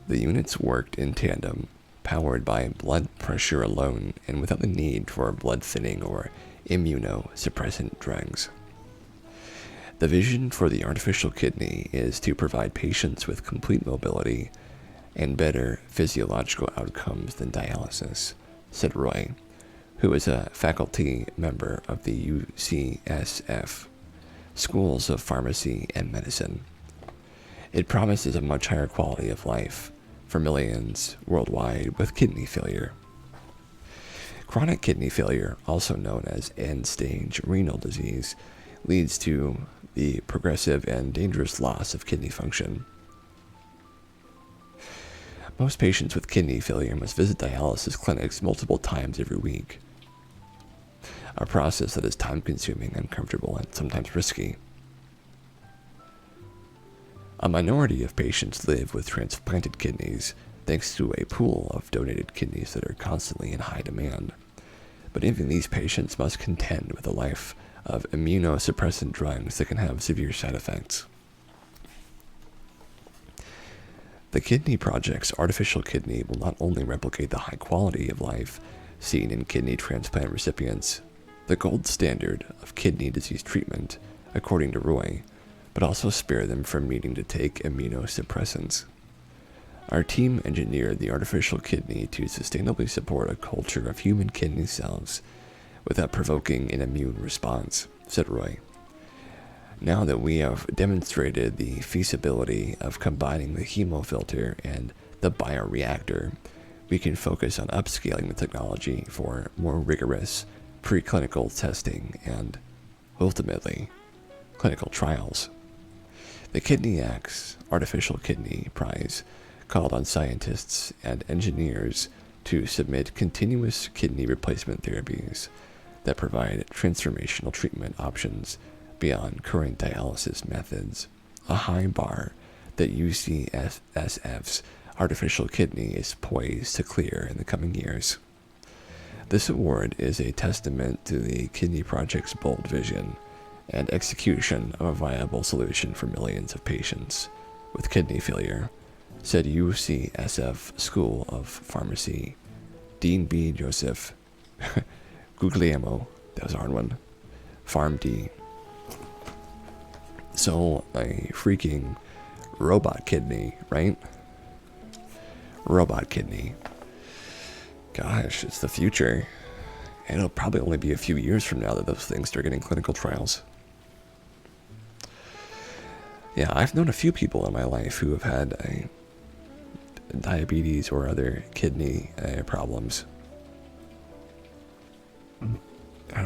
The units worked in tandem, powered by blood pressure alone and without the need for blood thinning or immunosuppressant drugs. The vision for the artificial kidney is to provide patients with complete mobility and better physiological outcomes than dialysis, said Roy, who is a faculty member of the UCSF Schools of Pharmacy and Medicine. It promises a much higher quality of life for millions worldwide with kidney failure. Chronic kidney failure, also known as end-stage renal disease, leads to the progressive and dangerous loss of kidney function. Most patients with kidney failure must visit dialysis clinics multiple times every week, a process that is time-consuming, uncomfortable, and sometimes risky. A minority of patients live with transplanted kidneys thanks to a pool of donated kidneys that are constantly in high demand. But even these patients must contend with a life of immunosuppressant drugs that can have severe side effects. The Kidney Project's artificial kidney will not only replicate the high quality of life seen in kidney transplant recipients, the gold standard of kidney disease treatment, according to Roy, but also spare them from needing to take immunosuppressants. Our team engineered the artificial kidney to sustainably support a culture of human kidney cells without provoking an immune response, said Roy. Now that we have demonstrated the feasibility of combining the hemofilter and the bioreactor, we can focus on upscaling the technology for more rigorous preclinical testing and, ultimately, clinical trials. The Kidney X Artificial Kidney Prize called on scientists and engineers to submit continuous kidney replacement therapies that provide transformational treatment options beyond current dialysis methods, a high bar that UCSF's artificial kidney is poised to clear in the coming years. This award is a testament to the Kidney Project's bold vision and execution of a viable solution for millions of patients with kidney failure, said UCSF School of Pharmacy Dean B. Joseph Guglielmo, that was a hard one, PharmD. So, a freaking robot kidney, right? Robot kidney. Gosh, it's the future. And it'll probably only be a few years from now that those things start getting clinical trials. Yeah, I've known a few people in my life who have had diabetes or other kidney problems.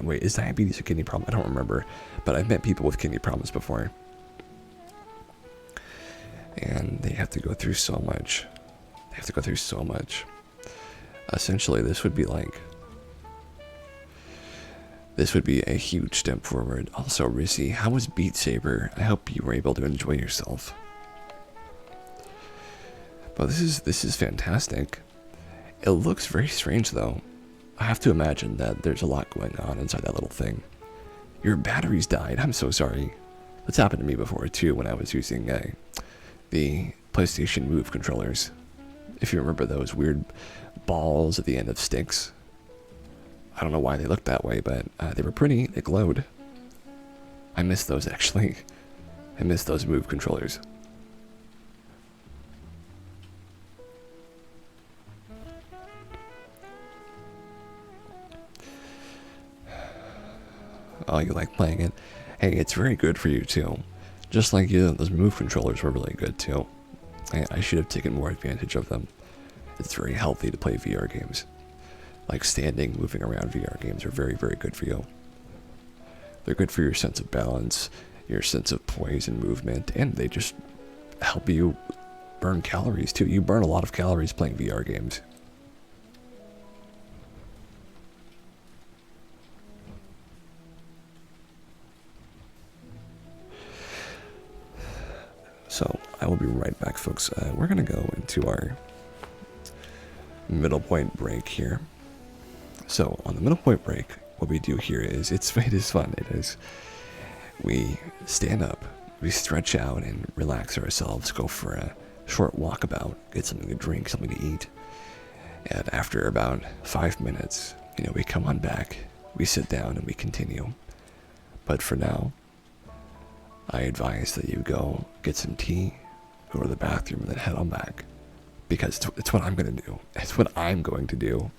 Wait, is diabetes a kidney problem? I don't remember. But I've met people with kidney problems before. And they have to go through so much. Essentially, this would be a huge step forward. Also, Rissy, how was Beat Saber? I hope you were able to enjoy yourself. But this is fantastic. It looks very strange though. I have to imagine that there's a lot going on inside that little thing. Your batteries died. I'm so sorry. That's happened to me before too when I was using the PlayStation Move controllers. If you remember those weird balls at the end of sticks. I don't know why they looked that way, but they were pretty. They glowed. I miss those actually. I miss those Move controllers. Oh, you like playing it? Hey, it's very good for you too. Just like you, those Move controllers were really good too. I should have taken more advantage of them. It's very healthy to play VR games. Like standing, moving around VR games are very, very good for you. They're good for your sense of balance, your sense of poise and movement, and they just help you burn calories too. You burn a lot of calories playing VR games. So, I will be right back, folks. We're going to go into our middle point break here. So, on the middle point break, what we do here is, it is fun. It is, we stand up, we stretch out and relax ourselves, go for a short walkabout, get something to drink, something to eat. And after about 5 minutes, we come on back, we sit down and we continue. But for now, I advise that you go get some tea, go to the bathroom, and then head on back. Because it's what I'm going to do. It's what I'm going to do.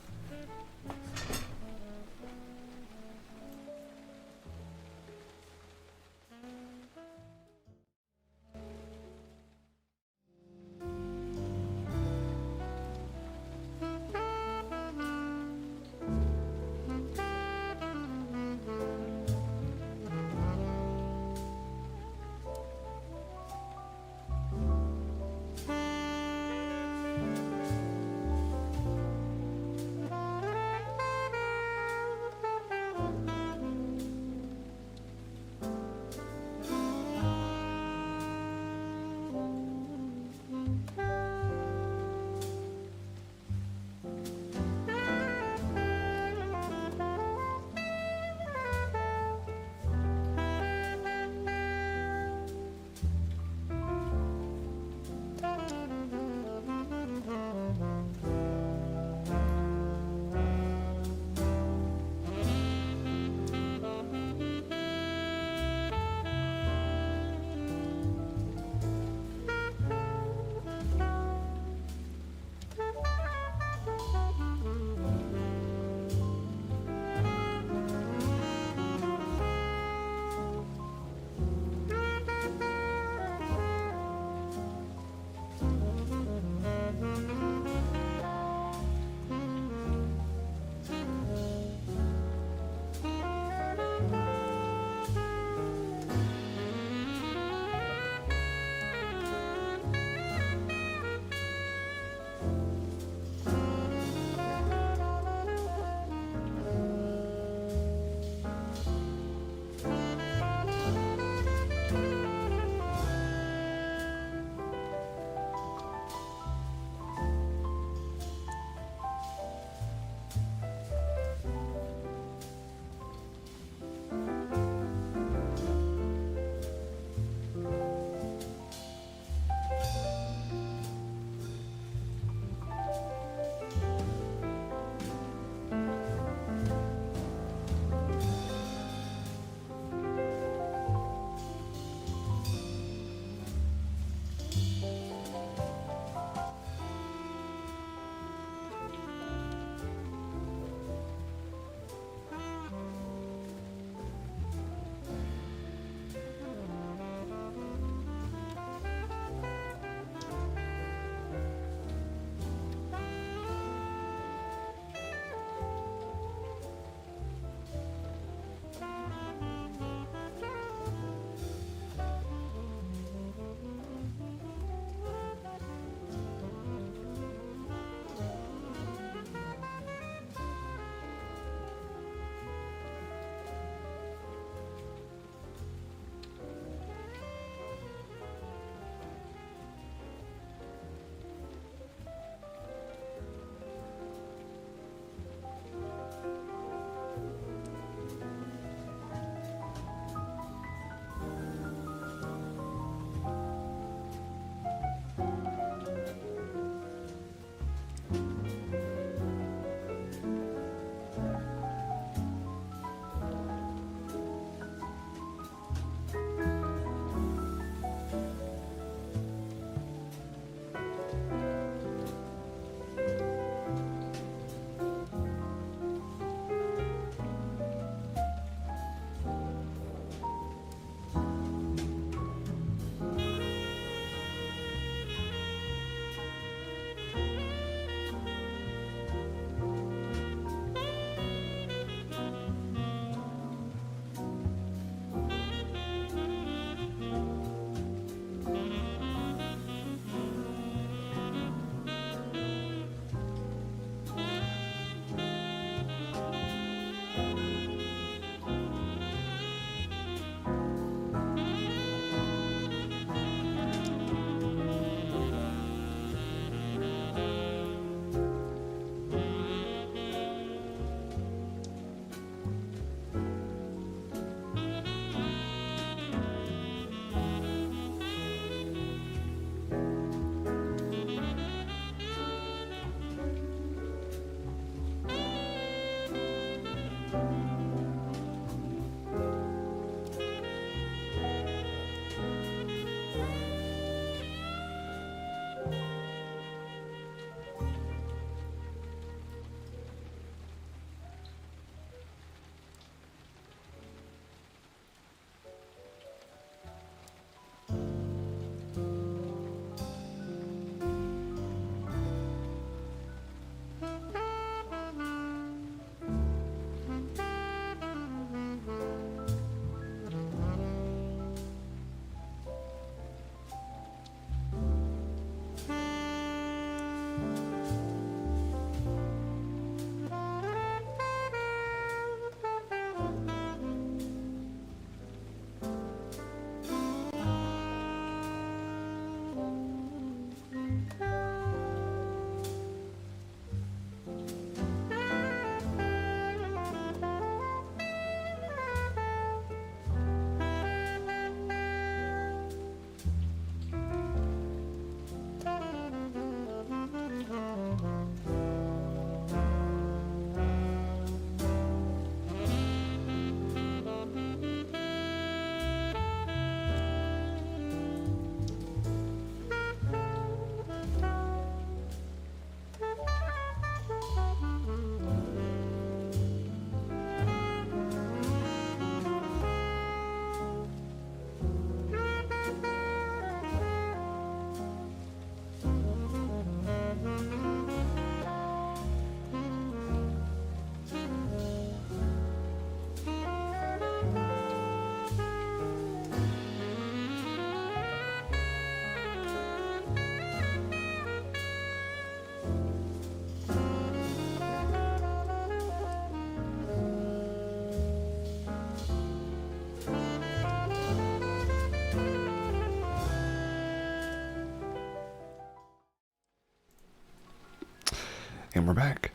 And we're back.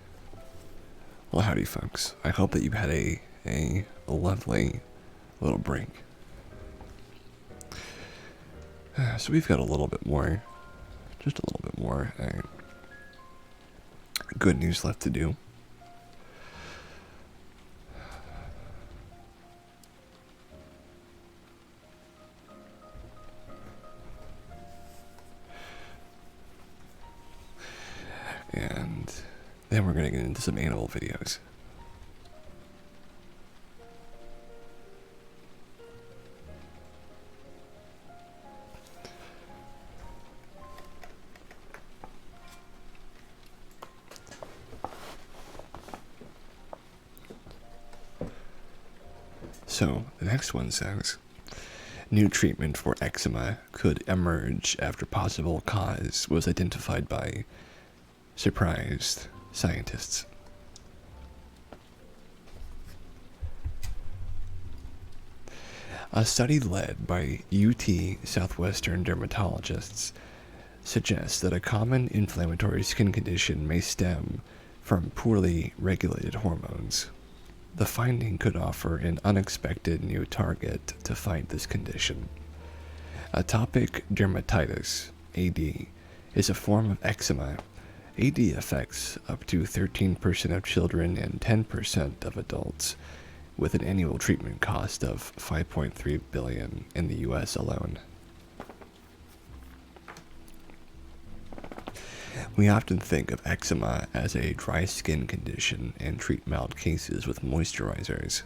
Well, howdy, folks. I hope that you had a lovely little break. So we've got a little bit more, just a little bit more good news left to do. And then we're going to get into some animal videos. So, the next one says, new treatment for eczema could emerge after possible cause was identified by surprised scientists. A study led by UT Southwestern dermatologists suggests that a common inflammatory skin condition may stem from poorly regulated hormones. The finding could offer an unexpected new target to fight this condition. Atopic dermatitis, AD, is a form of eczema. AD affects up to 13% of children and 10% of adults, with an annual treatment cost of $5.3 billion in the US alone. We often think of eczema as a dry skin condition and treat mild cases with moisturizers,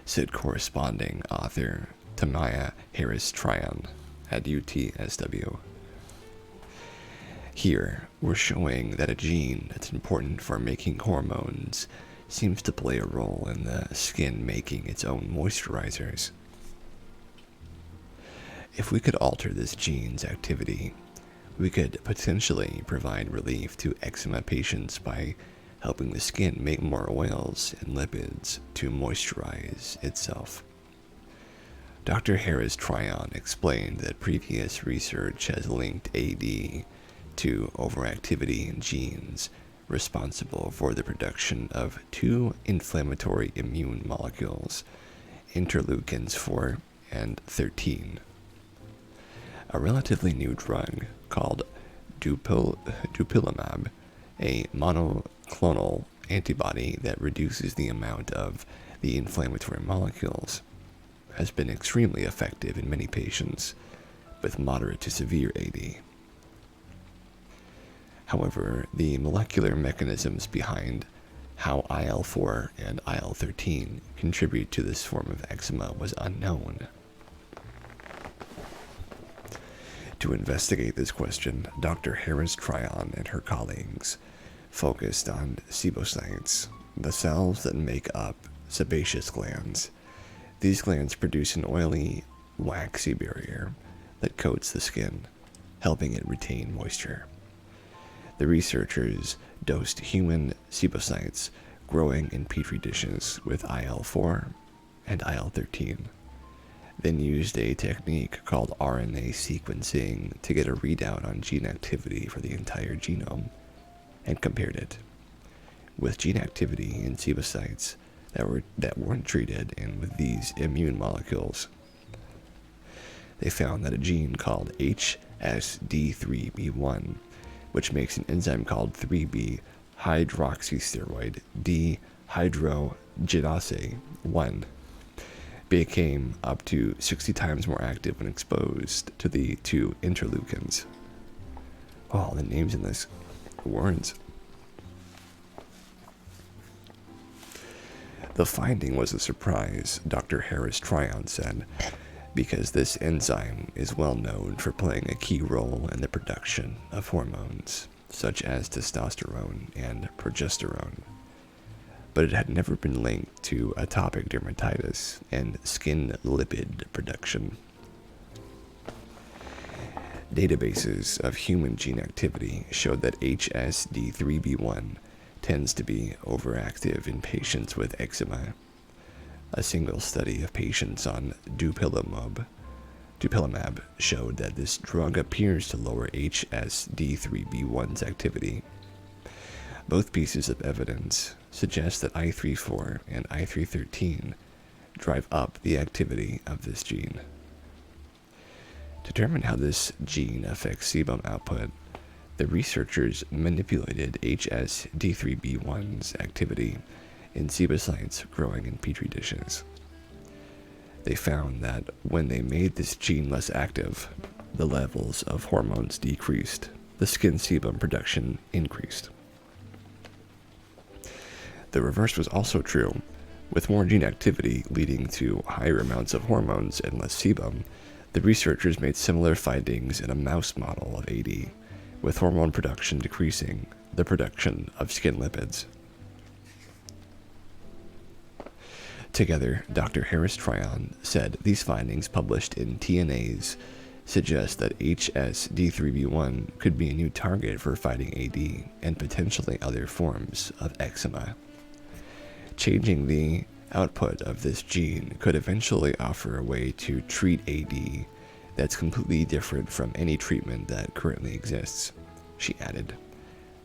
said corresponding author Tamaya Harris-Tryon at UTSW. Here, we're showing that a gene that's important for making hormones seems to play a role in the skin making its own moisturizers. If we could alter this gene's activity, we could potentially provide relief to eczema patients by helping the skin make more oils and lipids to moisturize itself. Dr. Harris-Tryon explained that previous research has linked AD to overactivity in genes responsible for the production of two inflammatory immune molecules, interleukins 4 and 13. A relatively new drug called dupilumab, a monoclonal antibody that reduces the amount of the inflammatory molecules, has been extremely effective in many patients with moderate to severe AD. However, the molecular mechanisms behind how IL-4 and IL-13 contribute to this form of eczema was unknown. To investigate this question, Dr. Harris-Tryon and her colleagues focused on sebocytes, the cells that make up sebaceous glands. These glands produce an oily, waxy barrier that coats the skin, helping it retain moisture. The researchers dosed human sebocytes growing in petri dishes with IL-4 and IL-13, then used a technique called RNA sequencing to get a readout on gene activity for the entire genome, and compared it with gene activity in sebocytes that weren't treated and with these immune molecules. They found that a gene called HSD3B1, which makes an enzyme called 3B hydroxysteroid dehydrogenase 1, became up to 60 times more active when exposed to the two interleukins. Oh, the names in this words. The finding was a surprise, Dr. Harris-Tryon said, because this enzyme is well known for playing a key role in the production of hormones, such as testosterone and progesterone. But it had never been linked to atopic dermatitis and skin lipid production. Databases of human gene activity showed that HSD3B1 tends to be overactive in patients with eczema. A single study of patients on dupilumab showed that this drug appears to lower HSD3B1's activity. Both pieces of evidence suggest that I34 and I313 drive up the activity of this gene. To determine how this gene affects sebum output, the researchers manipulated HSD3B1's activity in cebocytes growing in petri dishes. They found that when they made this gene less active, the levels of hormones decreased, the skin sebum production increased. The reverse was also true, with more gene activity leading to higher amounts of hormones and less sebum. The researchers made similar findings in a mouse model of AD, with hormone production decreasing the production of skin lipids. Together, Dr. Harris Tryon said these findings published in TNAs suggest that HSD3B1 could be a new target for fighting AD and potentially other forms of eczema. Changing the output of this gene could eventually offer a way to treat AD that's completely different from any treatment that currently exists, she added.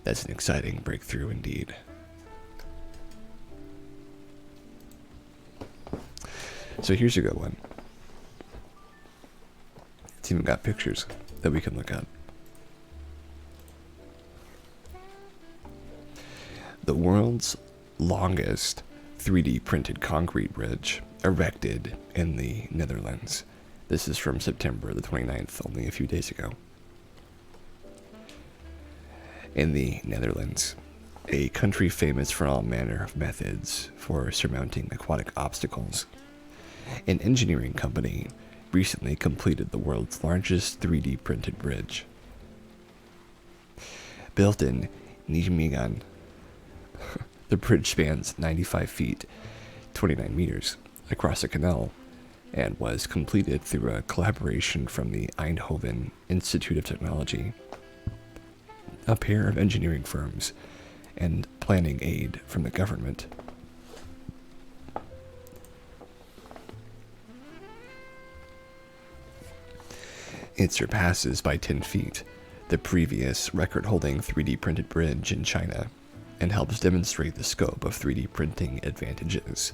That's an exciting breakthrough indeed. So here's a good one. It's even got pictures that we can look at. The world's longest 3D printed concrete bridge erected in the Netherlands. This is from September the 29th, only a few days ago. In the Netherlands, a country famous for all manner of methods for surmounting aquatic obstacles, an engineering company recently completed the world's largest 3D printed bridge. Built in Nijmegen, the bridge spans 95 feet, 29 meters, across a canal, and was completed through a collaboration from the Eindhoven Institute of Technology, a pair of engineering firms, and planning aid from the government. It surpasses by 10 feet the previous record-holding 3D printed bridge in China and helps demonstrate the scope of 3D printing advantages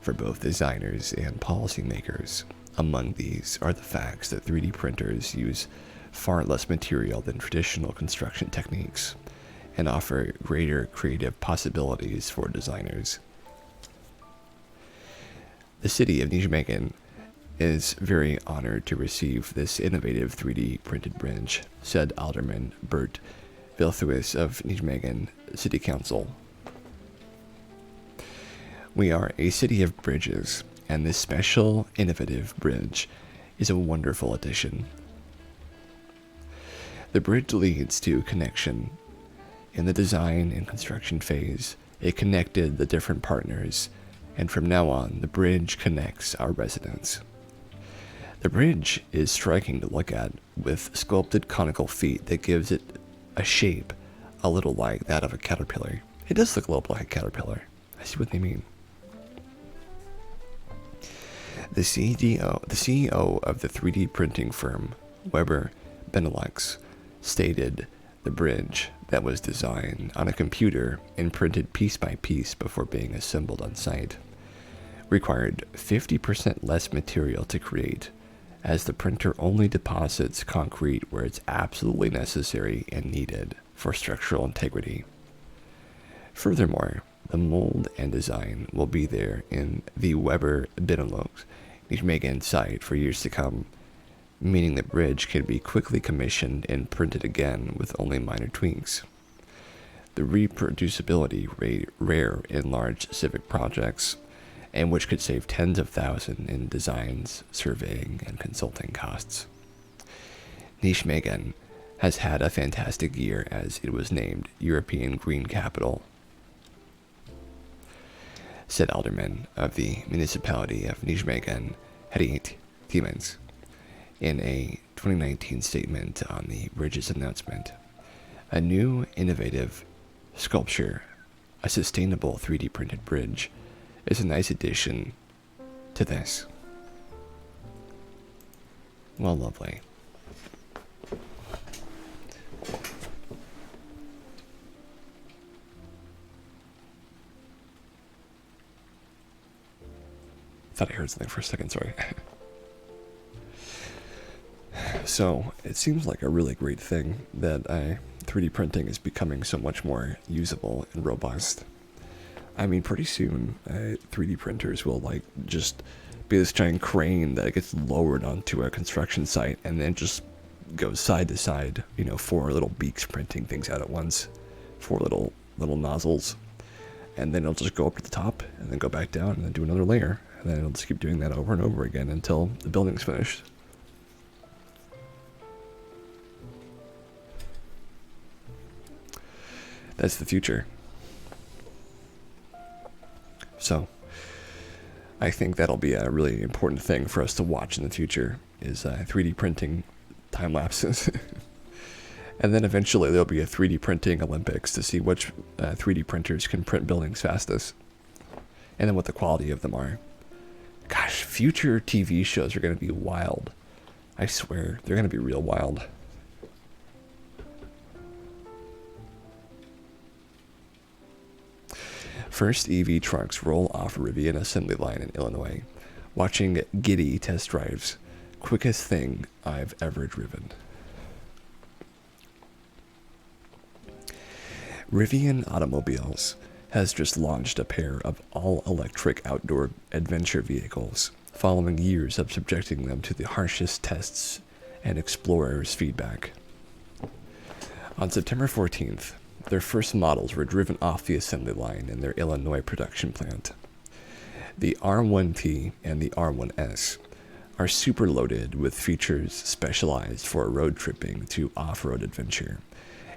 for both designers and policymakers. Among these are the facts that 3D printers use far less material than traditional construction techniques and offer greater creative possibilities for designers. The city of Nijmegen is very honored to receive this innovative 3D printed bridge, said Alderman Bert Vilthuis of Nijmegen City Council. We are a city of bridges, and this special, innovative bridge is a wonderful addition. The bridge leads to connection. In the design and construction phase, it connected the different partners, and from now on, the bridge connects our residents. The bridge is striking to look at, with sculpted conical feet that gives it a shape a little like that of a caterpillar. It does look a little like a caterpillar. I see what they mean. The CEO of the 3D printing firm, Weber Benelux, stated the bridge that was designed on a computer and printed piece by piece before being assembled on site required 50% less material to create, as the printer only deposits concrete where it's absolutely necessary and needed for structural integrity. Furthermore, the mold and design will be there in the Weber Benelux Nijmegen site for years to come, meaning the bridge can be quickly commissioned and printed again with only minor tweaks. The reproducibility rare in large civic projects, and which could save tens of thousands in designs, surveying, and consulting costs. Nijmegen has had a fantastic year as it was named European Green Capital, said Alderman of the municipality of Nijmegen, Harriet Tiemens, in a 2019 statement on the bridge's announcement. A new, innovative sculpture, a sustainable 3D printed bridge, is a nice addition to this. Well, lovely. Thought I heard something for a second, sorry. So, it seems like a really great thing that 3D printing is becoming so much more usable and robust. I mean, pretty soon, 3D printers will, like, just be this giant crane that gets lowered onto a construction site and then just goes side to side, you know, 4 little beaks printing things out at once. 4 little nozzles. And then it'll just go up to the top and then go back down and then do another layer. And then it'll just keep doing that over and over again until the building's finished. That's the future. So, I think that'll be a really important thing for us to watch in the future, is 3D printing time lapses. And then eventually there'll be a 3D printing Olympics to see which 3D printers can print buildings fastest. And then what the quality of them are. Gosh, future TV shows are going to be wild. I swear, they're going to be real wild. First EV trucks roll off Rivian assembly line in Illinois. Watching giddy test drives. Quickest thing I've ever driven. Rivian Automobiles has just launched a pair of all-electric outdoor adventure vehicles, following years of subjecting them to the harshest tests and explorers' feedback. On September 14th, their first models were driven off the assembly line in their Illinois production plant. The R1T and the R1S are super loaded with features specialized for road tripping to off-road adventure,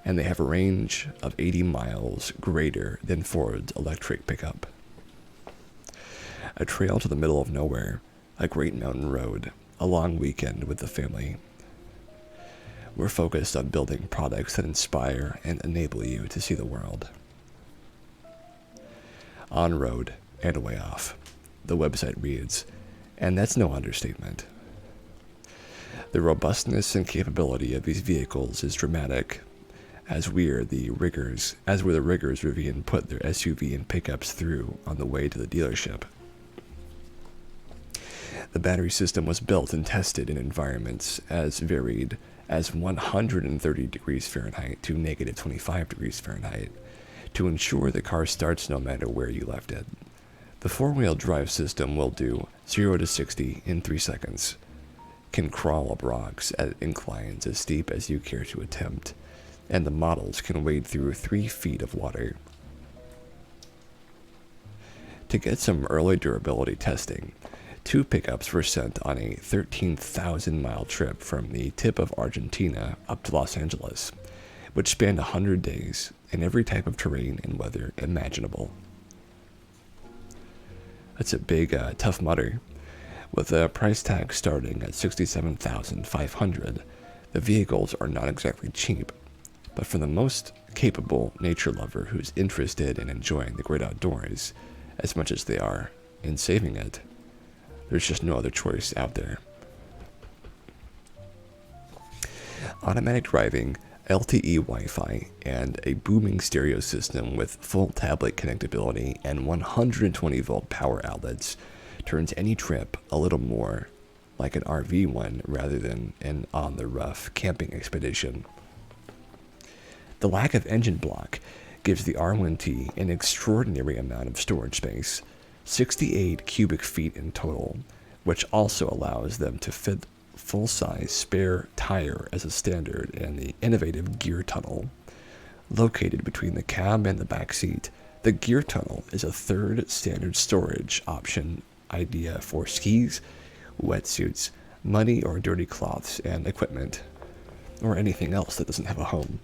and they have a range of 80 miles greater than Ford's electric pickup. A trail to the middle of nowhere, a great mountain road, a long weekend with the family. We're focused on building products that inspire and enable you to see the world. On road and way off, the website reads, and that's no understatement. The robustness and capability of these vehicles is dramatic, as were the rigors Rivian put their SUV and pickups through on the way to the dealership. The battery system was built and tested in environments as varied as 130 degrees Fahrenheit to negative 25 degrees Fahrenheit to ensure the car starts no matter where you left it. The four-wheel drive system will do 0 to 60 in 3 seconds, can crawl up rocks at inclines as steep as you care to attempt, and the models can wade through 3 feet of water. To get some early durability testing, 2 pickups were sent on a 13,000-mile trip from the tip of Argentina up to Los Angeles, which spanned 100 days in every type of terrain and weather imaginable. That's a big, tough mutter. With a price tag starting at $67,500, the vehicles are not exactly cheap, but for the most capable nature lover who's interested in enjoying the great outdoors as much as they are in saving it, there's just no other choice out there. Automatic driving, LTE Wi-Fi, and a booming stereo system with full tablet connectability and 120-volt power outlets turns any trip a little more like an RV one rather than an on-the-rough camping expedition. The lack of engine block gives the R1T an extraordinary amount of storage space, 68 cubic feet in total, which also allows them to fit full-size spare tire as a standard in the innovative gear tunnel. Located between the cab and the back seat, the gear tunnel is a third standard storage option idea for skis, wetsuits, muddy or dirty cloths and equipment, or anything else that doesn't have a home,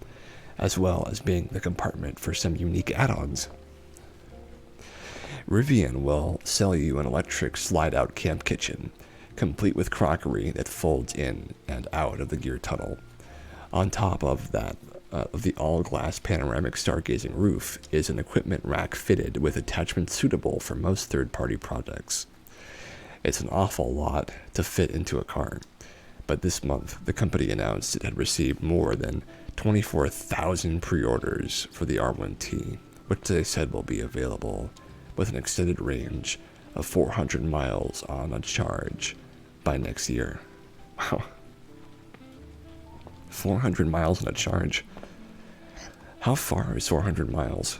as well as being the compartment for some unique add-ons. Rivian will sell you an electric slide-out camp kitchen, complete with crockery that folds in and out of the gear tunnel. On top of that, the all-glass panoramic stargazing roof is an equipment rack fitted with attachments suitable for most third-party projects. It's an awful lot to fit into a car, but this month the company announced it had received more than 24,000 pre-orders for the R1T, which they said will be available with an extended range of 400 miles on a charge by next year. Wow. 400 miles on a charge. How far is 400 miles?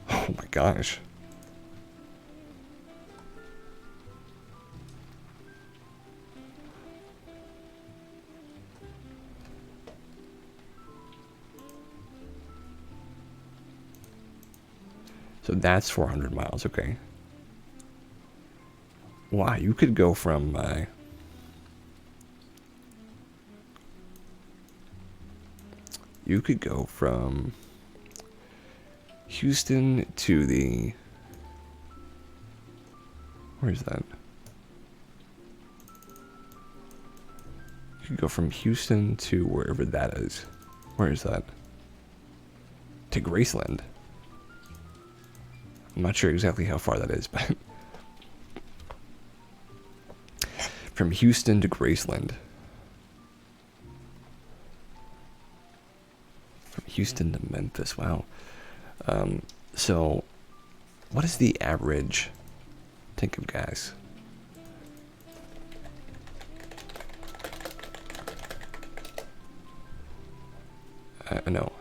Oh my gosh. So that's 400 miles, okay. Wow, you could go from Houston to the, where's that? You could go from Houston to wherever that is. Where is that? To Graceland. I'm not sure exactly how far that is, but from Houston to Graceland. From Houston to Memphis, wow. So, what is the average tank of gas? No.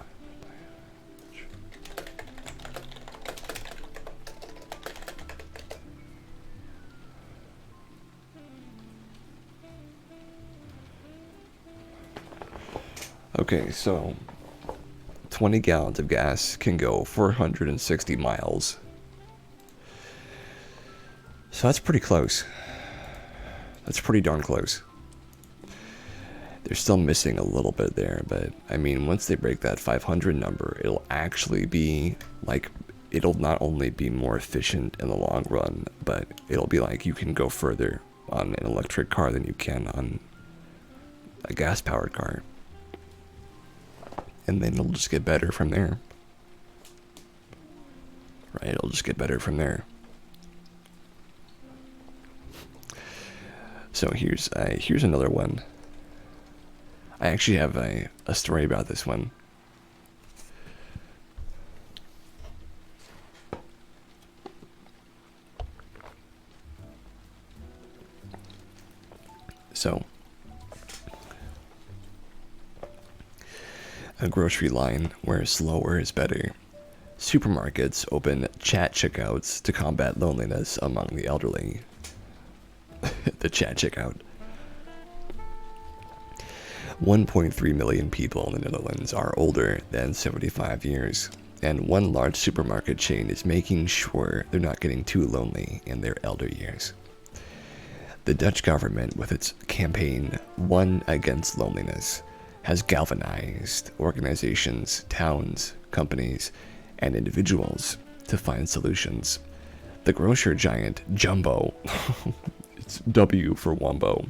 Okay, so 20 gallons of gas can go 460 miles. So that's pretty close. That's pretty darn close. They're still missing a little bit there, but I mean, once they break that 500 number, it'll actually be like, it'll not only be more efficient in the long run, but it'll be like you can go further on an electric car than you can on a gas-powered car. And then it'll just get better from there. Right, it'll just get better from there. So here's another one. I actually have a story about this one. So, a grocery line where slower is better. Supermarkets open chat checkouts to combat loneliness among the elderly. The chat checkout. 1.3 million people in the Netherlands are older than 75 years, and one large supermarket chain is making sure they're not getting too lonely in their elder years. The Dutch government, with its campaign One Against Loneliness, has galvanized organizations, towns, companies, and individuals to find solutions. The grocer giant Jumbo, it's W for Wumbo,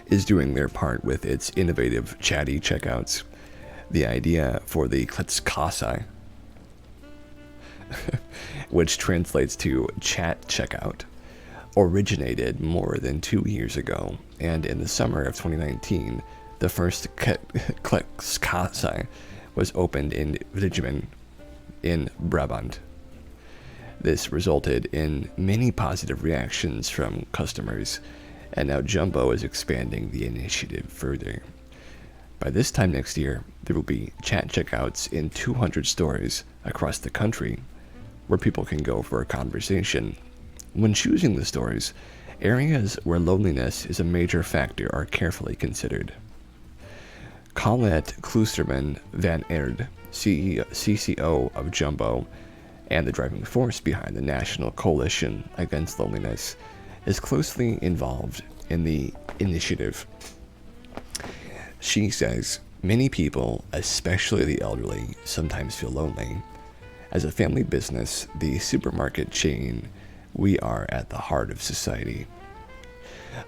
is doing their part with its innovative chatty checkouts. The idea for the Kletskassa, which translates to chat checkout, originated more than 2 years ago, and in the summer of 2019, the first Kletskassa was opened in Vliegen in Brabant. This resulted in many positive reactions from customers, and now Jumbo is expanding the initiative further. By this time next year, there will be chat checkouts in 200 stores across the country where people can go for a conversation. When choosing the stores, areas where loneliness is a major factor are carefully considered. Colette Kloosterman van Erd, CCO of Jumbo and the driving force behind the National Coalition Against Loneliness, is closely involved in the initiative. She says, many people, especially the elderly, sometimes feel lonely. As a family business, the supermarket chain, we are at the heart of society.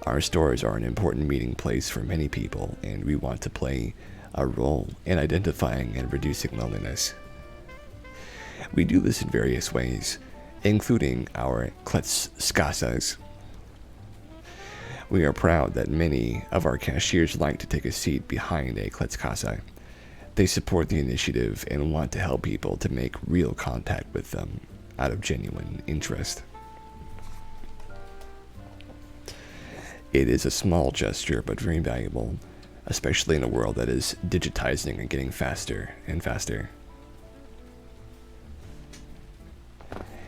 Our stores are an important meeting place for many people, and we want to play a role in identifying and reducing loneliness. We do this in various ways, including our Kletskasas. We are proud that many of our cashiers like to take a seat behind a Kletskasa. They support the initiative and want to help people to make real contact with them out of genuine interest. It is a small gesture but very valuable, especially in a world that is digitizing and getting faster and faster.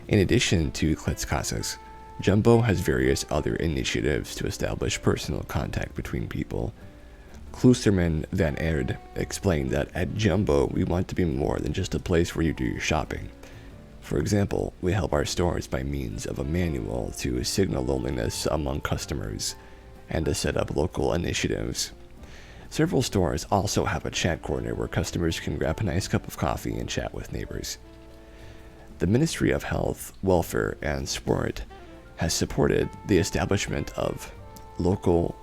In addition to Kletskasas, Jumbo has various other initiatives to establish personal contact between people. Kloosterman van Erd explained that at Jumbo we want to be more than just a place where you do your shopping. For example, we help our stores by means of a manual to signal loneliness among customers and to set up local initiatives. Several stores also have a chat corner where customers can grab a nice cup of coffee and chat with neighbors. The Ministry of Health, Welfare, and Sport has supported the establishment of local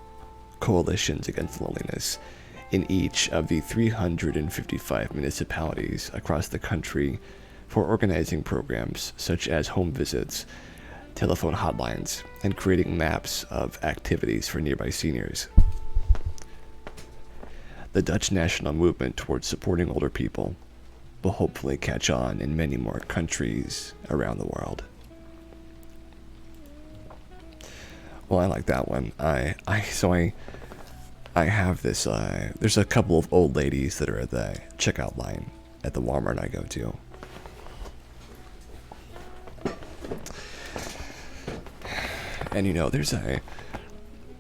coalitions against loneliness in each of the 355 municipalities across the country for organizing programs such as home visits, telephone hotlines, and creating maps of activities for nearby seniors. The Dutch national movement towards supporting older people will hopefully catch on in many more countries around the world. Well, I like that one. I have this, there's a couple of old ladies that are at the checkout line at the Walmart I go to. And you know, there's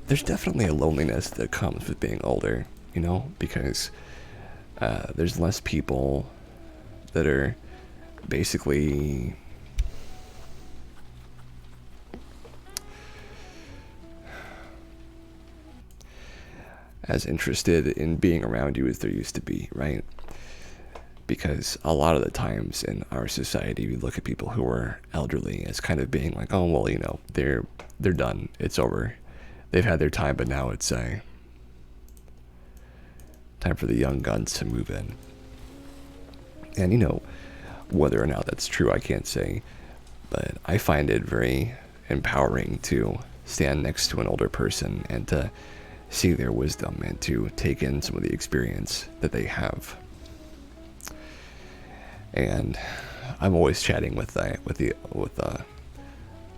definitely a loneliness that comes with being older, you know, because there's less people that are basically as interested in being around you as there used to be, right? Because a lot of the times in our society, we look at people who are elderly as kind of being like, oh, well, you know, they're done. It's over. They've had their time, but now it's time for the young guns to move in. And, you know, whether or not that's true, I can't say. But I find it very empowering to stand next to an older person and to see their wisdom and to take in some of the experience that they have. And I'm always chatting with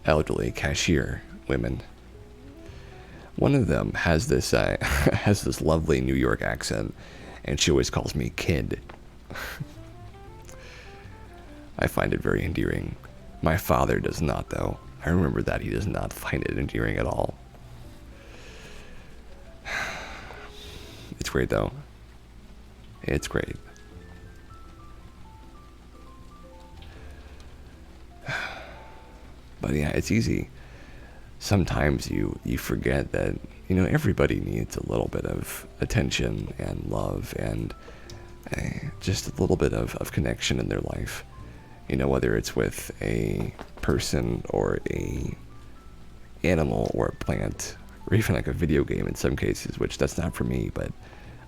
elderly cashier women. One of them has this has this lovely New York accent, and she always calls me kid. I find it very endearing. My father does not, though. I remember that he does not find it endearing at all. It's great, though. It's great. But yeah, it's easy. Sometimes you forget that, you know, everybody needs a little bit of attention and love and just a little bit of connection in their life. You know, whether it's with a person or a animal or a plant or even like a video game in some cases, which that's not for me, but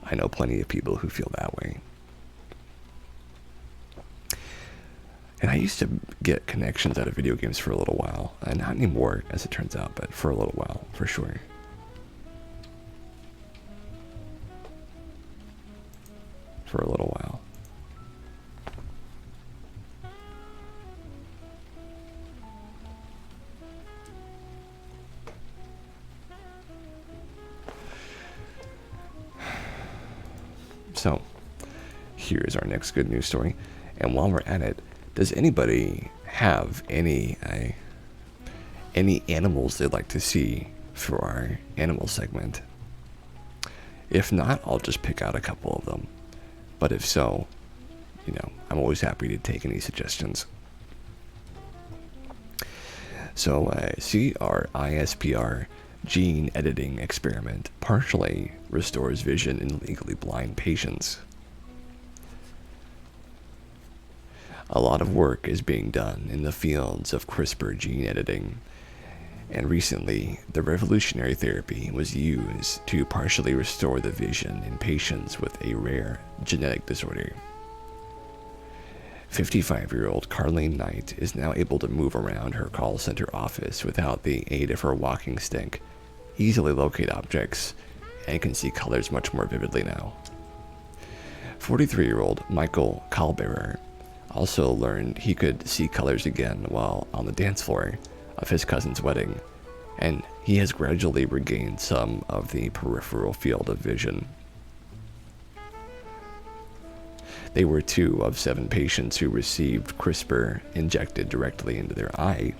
I know plenty of people who feel that way. And I used to get connections out of video games for a little while. And not anymore, as it turns out, but for a little while, for sure. For a little while. So, here's our next good news story. And while we're at it, does anybody have any animals they'd like to see for our animal segment? If not, I'll just pick out a couple of them. But if so, you know, I'm always happy to take any suggestions. So, our ISPR gene editing experiment partially restores vision in legally blind patients. A lot of work is being done in the fields of CRISPR gene editing, and recently the revolutionary therapy was used to partially restore the vision in patients with a rare genetic disorder. 55-year-old Carlene Knight is now able to move around her call center office without the aid of her walking stick, easily locate objects, and can see colors much more vividly now. 43-year-old Michael Kalberer also learned he could see colors again while on the dance floor of his cousin's wedding, and he has gradually regained some of the peripheral field of vision. They were 2 of 7 patients who received CRISPR injected directly into their eye,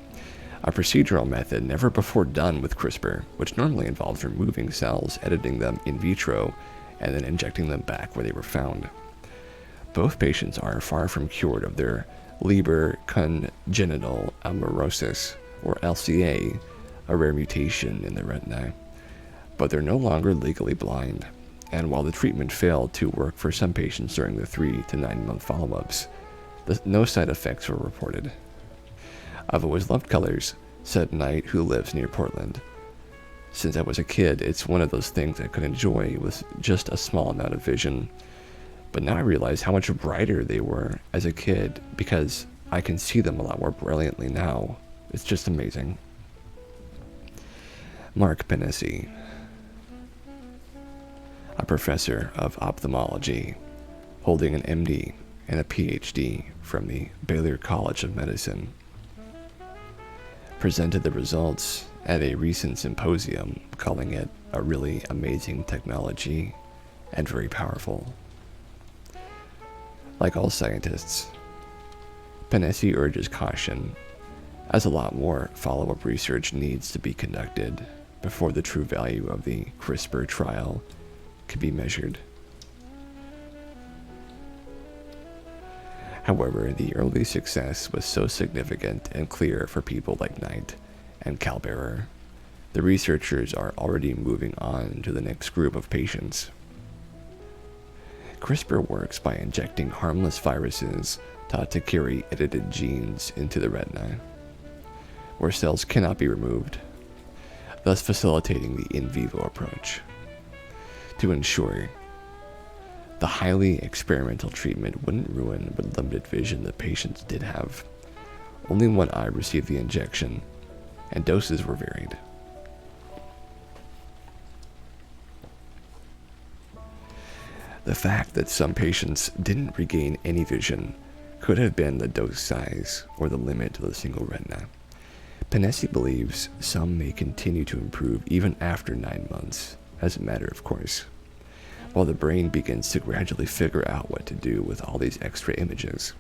a procedural method never before done with CRISPR, which normally involves removing cells, editing them in vitro, and then injecting them back where they were found. Both patients are far from cured of their Leber congenital amaurosis, or LCA, a rare mutation in the retina, but they're no longer legally blind. And while the treatment failed to work for some patients during the 3 to 9 month follow-ups, no side effects were reported. "I've always loved colors," said Knight, who lives near Portland. "Since I was a kid, it's one of those things I could enjoy with just a small amount of vision. But now I realize how much brighter they were as a kid because I can see them a lot more brilliantly now. It's just amazing." Mark Penesi, a professor of ophthalmology, holding an MD and a PhD from the Baylor College of Medicine, presented the results at a recent symposium, calling it a really amazing technology and very powerful. Like all scientists, Penesi urges caution, as a lot more follow-up research needs to be conducted before the true value of the CRISPR trial can be measured. However, the early success was so significant and clear for people like Knight and Kalberer. The researchers are already moving on to the next group of patients. CRISPR works by injecting harmless viruses thought to carry edited genes into the retina, where cells cannot be removed, thus facilitating the in vivo approach. To ensure the highly experimental treatment wouldn't ruin the limited vision the patients did have, only one eye received the injection, and doses were varied. The fact that some patients didn't regain any vision could have been the dose size or the limit of the single retina. Penesi believes some may continue to improve even after 9 months, as a matter of course, while the brain begins to gradually figure out what to do with all these extra images.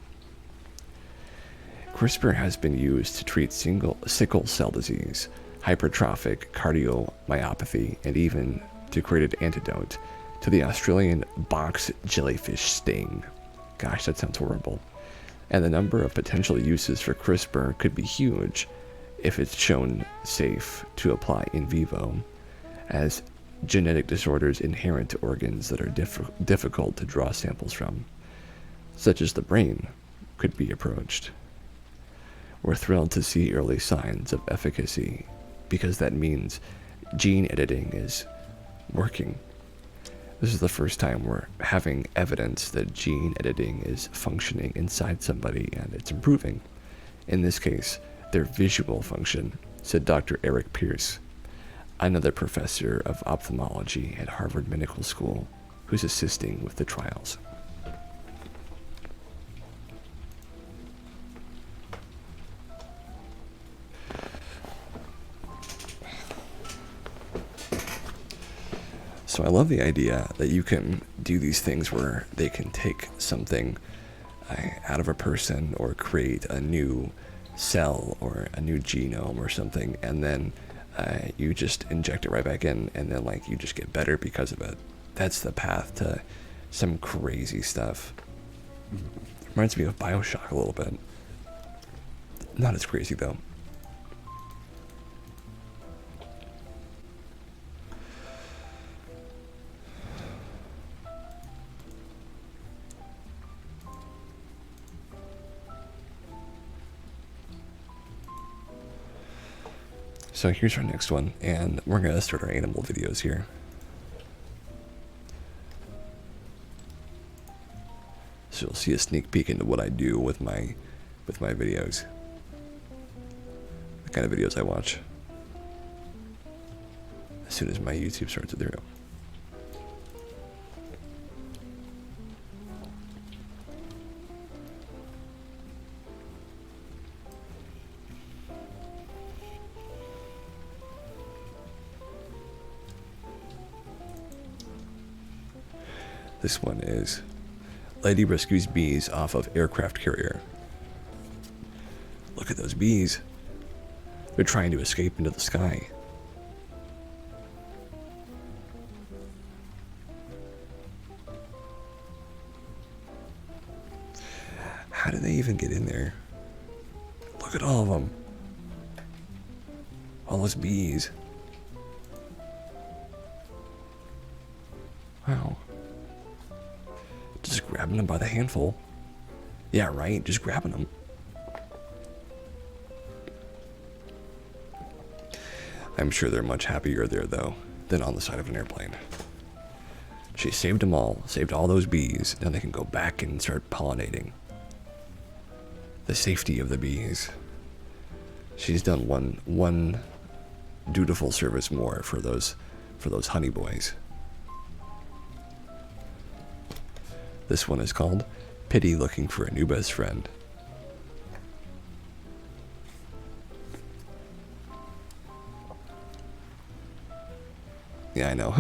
CRISPR has been used to treat sickle cell disease, hypertrophic cardiomyopathy, and even to create an antidote to the Australian box jellyfish sting. Gosh, that sounds horrible. And the number of potential uses for CRISPR could be huge if it's shown safe to apply in vivo, as genetic disorders inherent to organs that are difficult to draw samples from, such as the brain, could be approached. We're thrilled to see early signs of efficacy because that means gene editing is working. This is the first time we're having evidence that gene editing is functioning inside somebody and it's improving. In this case, their visual function, said Dr. Eric Pierce, another professor of ophthalmology at Harvard Medical School, who's assisting with the trials. So I love the idea that you can do these things where they can take something out of a person or create a new cell or a new genome or something, and then you just inject it right back in, and then like you just get better because of it. That's the path to some crazy stuff. Reminds me of BioShock a little bit. Not as crazy though. So here's our next one, and we're going to start our animal videos here. So you'll see a sneak peek into what I do with my videos. The kind of videos I watch. As soon as my YouTube starts to through. This one is Lady rescues bees off of aircraft carrier. Look at those bees. They're trying to escape into the sky. How do they even get in there? Look at all of them. All those bees. Wow. Just grabbing them by the handful. Yeah, right? Just grabbing them. I'm sure they're much happier there, though, than on the side of an airplane. She saved them all, saved all those bees. Now they can go back and start pollinating. The safety of the bees. She's done one dutiful service more for those honey boys. This one is called Pity Looking for a New Best Friend. Yeah, I know.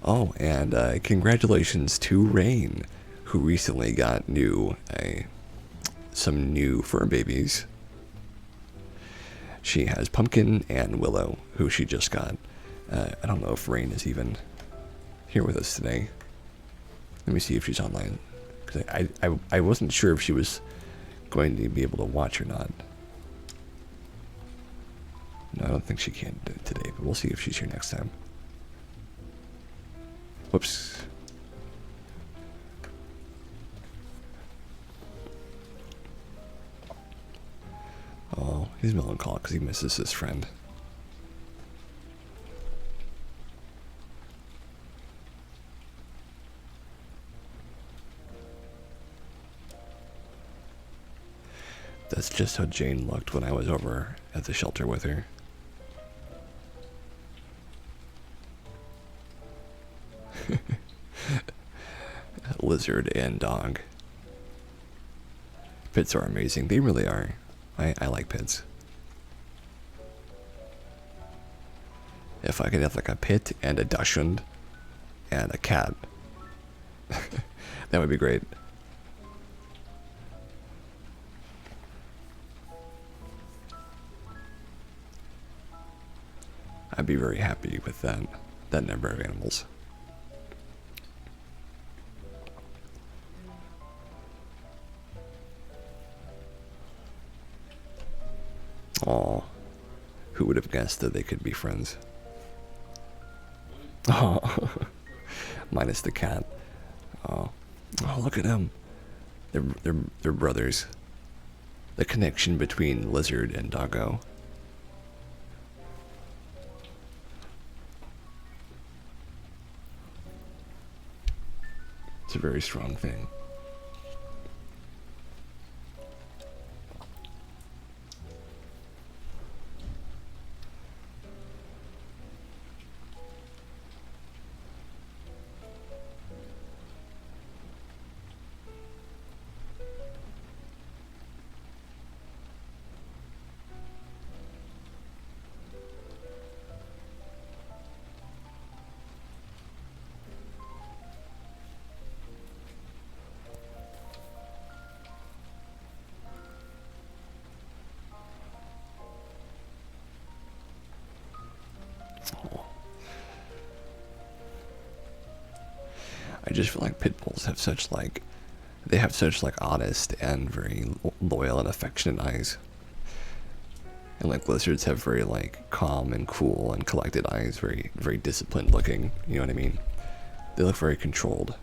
Oh, and congratulations to Rain, who recently got some new fur babies. She has Pumpkin and Willow, who she just got. I don't know if Rain is even here with us today. Let me see if she's online. Because I wasn't sure if she was going to be able to watch or not. No, I don't think she can today, but we'll see if she's here next time. Whoops. Oh, he's melancholic because he misses his friend. That's just how Jane looked when I was over at the shelter with her. Lizard and dog. Pits are amazing. They really are. I like pits. If I could have like a pit and a dachshund and a cat, that would be great. I'd be very happy with that number of animals. Aw, who would have guessed that they could be friends? Oh, minus the cat. Oh, look at them. They're brothers. The connection between Lizard and Doggo. It's a very strong thing. I just feel like pit bulls have such like honest and very loyal and affectionate eyes. And like lizards have very like calm and cool and collected eyes, very, very disciplined looking, you know what I mean? They look very controlled.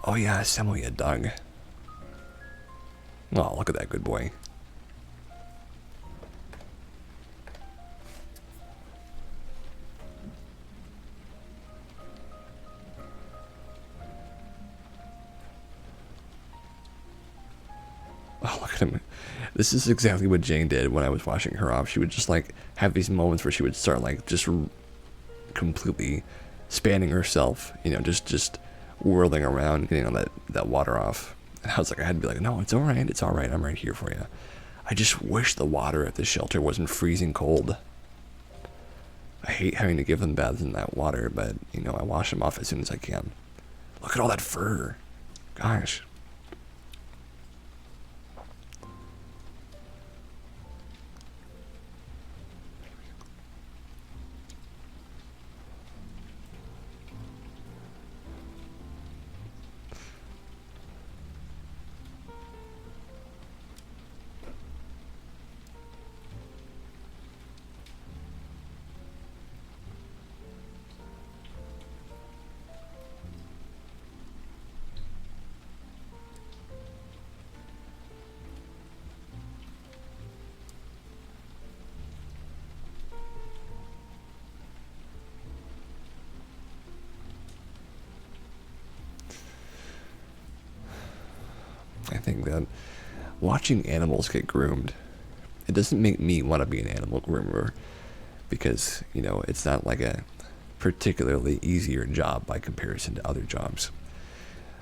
Oh yeah, Samoyed dog. Oh, look at that good boy. Oh, look at him. This is exactly what Jane did when I was washing her off. She would just like have these moments where she would start like just completely spanning herself, you know, just whirling around, getting all that water off. And I was like, I had to be like, no, it's all right, I'm right here for you. I just wish the water at the shelter wasn't freezing cold. I hate having to give them baths in that water, but, you know, I wash them off as soon as I can. Look at all that fur. Gosh. I think that watching animals get groomed, it doesn't make me want to be an animal groomer because, you know, it's not like a particularly easier job by comparison to other jobs.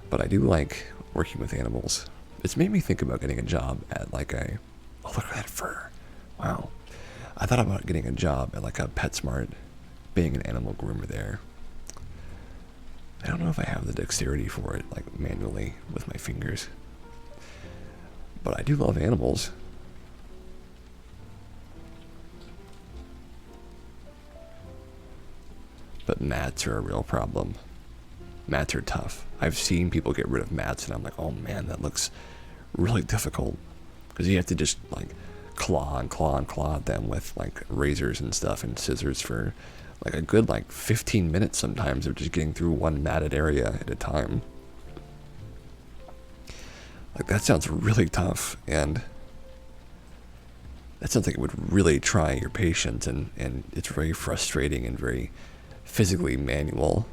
But I do like working with animals. It's made me think about getting a job at like a, oh, look at that fur. Wow. I thought about getting a job at like a PetSmart, being an animal groomer there. I don't know if I have the dexterity for it, like manually with my fingers. But I do love animals. But mats are a real problem. Mats are tough. I've seen people get rid of mats and I'm like, oh man, that looks really difficult. Because you have to just like claw and claw and claw at them with like razors and stuff and scissors for like a good like 15 minutes sometimes of just getting through one matted area at a time. Like that sounds really tough, and that sounds like it would really try your patience, and it's very frustrating and very physically manual.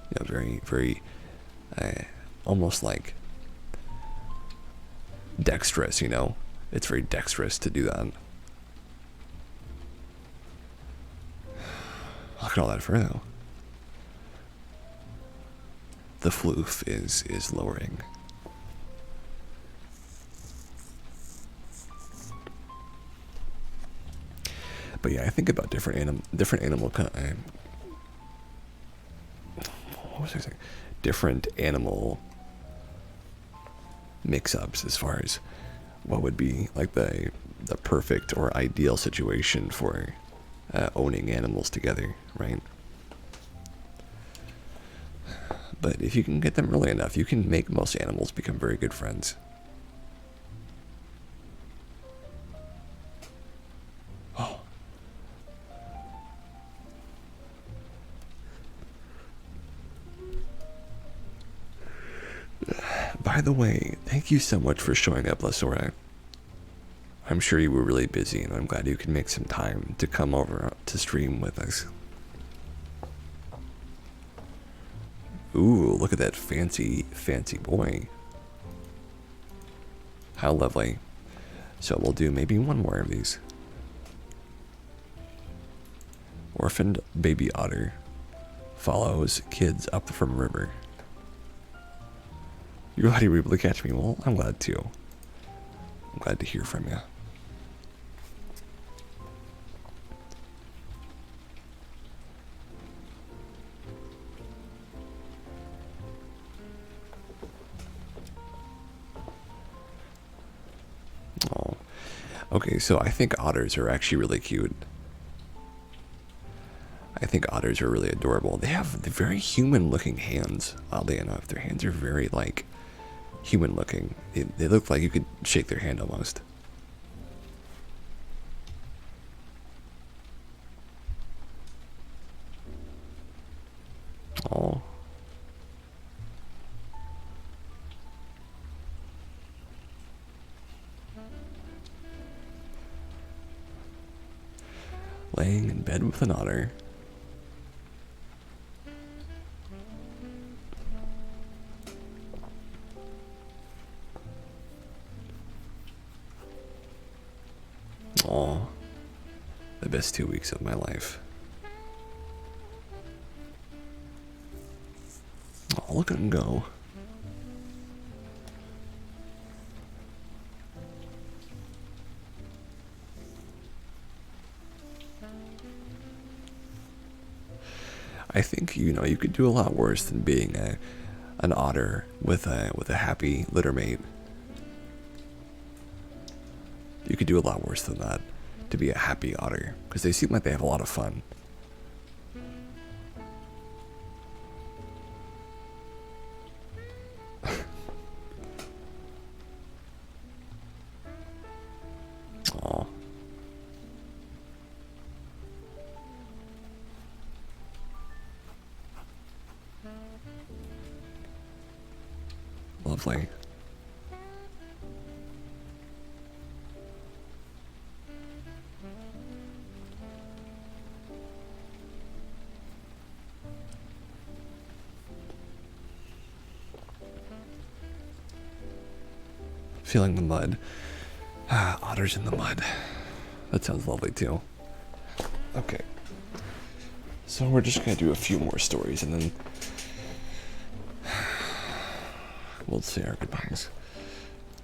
You know, very almost like dexterous, you know? It's very dexterous to do that. Look at all that fur, though. The floof is lowering. But yeah, I think about different animal what was I saying? Different animal mix-ups as far as what would be like the perfect or ideal situation for owning animals together, right? But if you can get them early enough, you can make most animals become very good friends. Oh. By the way, thank you so much for showing up, Lasora. I'm sure you were really busy, and I'm glad you could make some time to come over to stream with us. Ooh, look at that fancy, fancy boy. How lovely. So we'll do maybe one more of these. Orphaned baby otter follows kids up from river. You're glad you were able to catch me. Well, I'm glad too. I'm glad to hear from you. Oh, okay. So I think otters are actually really cute. I think otters are really adorable. They have very human-looking hands. Oddly enough, their hands are very like human-looking. They look like you could shake their hand almost. Oh. Laying in bed with an otter. Aw. The best 2 weeks of my life. Oh, look at him go. I think, you know, you could do a lot worse than being an otter with a happy littermate. You could do a lot worse than that to be a happy otter, because they seem like they have a lot of fun. Aw. Lovely. Feeling the mud. Ah, otters in the mud. That sounds lovely too. Okay. So we're just gonna do a few more stories and then we'll say our goodbyes.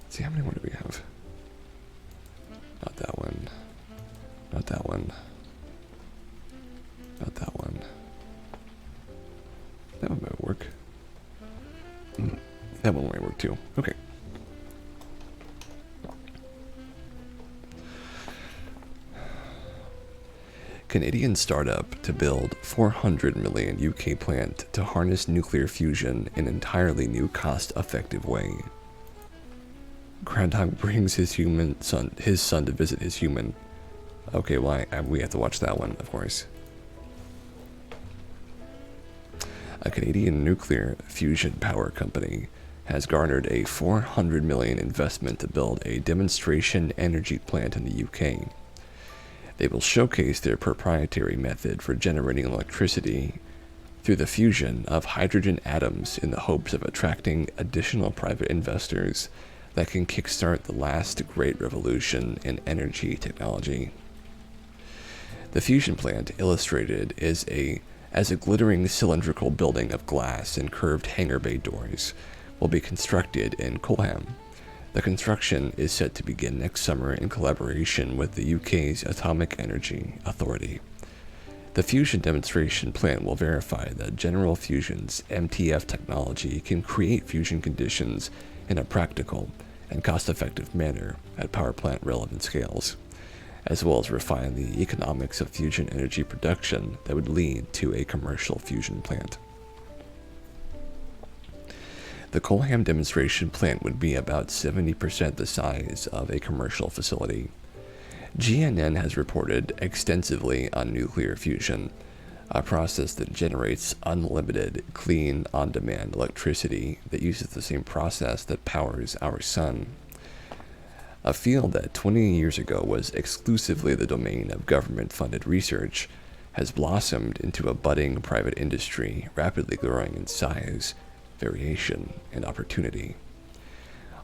Let's see, how many more do we have? Not that one. Not that one. Not that one. That one might work. That one might work too. Okay. Canadian startup to build 400 million UK plant to harness nuclear fusion in entirely new cost-effective way. Groundhog brings his son to visit his human. Okay, well, we have to watch that one, of course. A Canadian nuclear fusion power company has garnered a 400 million investment to build a demonstration energy plant in the UK. They will showcase their proprietary method for generating electricity through the fusion of hydrogen atoms in the hopes of attracting additional private investors that can kickstart the last great revolution in energy technology. The fusion plant, illustrated, is as a glittering cylindrical building of glass and curved hangar bay doors, will be constructed in Colham. The construction is set to begin next summer in collaboration with the UK's Atomic Energy Authority. The fusion demonstration plant will verify that General Fusion's MTF technology can create fusion conditions in a practical and cost-effective manner at power plant relevant scales, as well as refine the economics of fusion energy production that would lead to a commercial fusion plant. The Colham demonstration plant would be about 70% the size of a commercial facility. GNN has reported extensively on nuclear fusion, a process that generates unlimited, clean, on-demand electricity that uses the same process that powers our sun. A field that 20 years ago was exclusively the domain of government-funded research has blossomed into a budding private industry, rapidly growing in size, variation, and opportunity.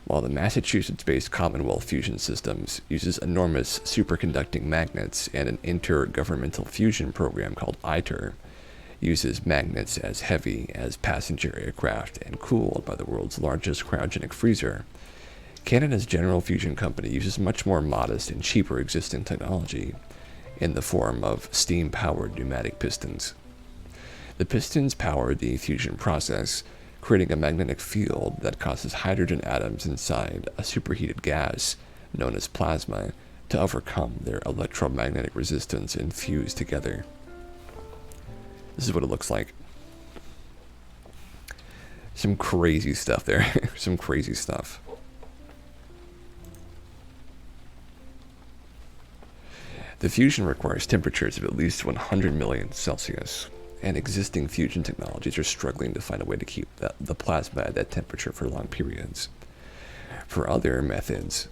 While the Massachusetts-based Commonwealth Fusion Systems uses enormous superconducting magnets, and an intergovernmental fusion program called ITER uses magnets as heavy as passenger aircraft and cooled by the world's largest cryogenic freezer, Canada's General Fusion Company uses much more modest and cheaper existing technology in the form of steam-powered pneumatic pistons. The pistons power the fusion process, creating a magnetic field that causes hydrogen atoms inside a superheated gas known as plasma to overcome their electromagnetic resistance and fuse together. This is what it looks like. Some crazy stuff there. Some crazy stuff. The fusion requires temperatures of at least 100 million Celsius, and existing fusion technologies are struggling to find a way to keep the plasma at that temperature for long periods. For other methods,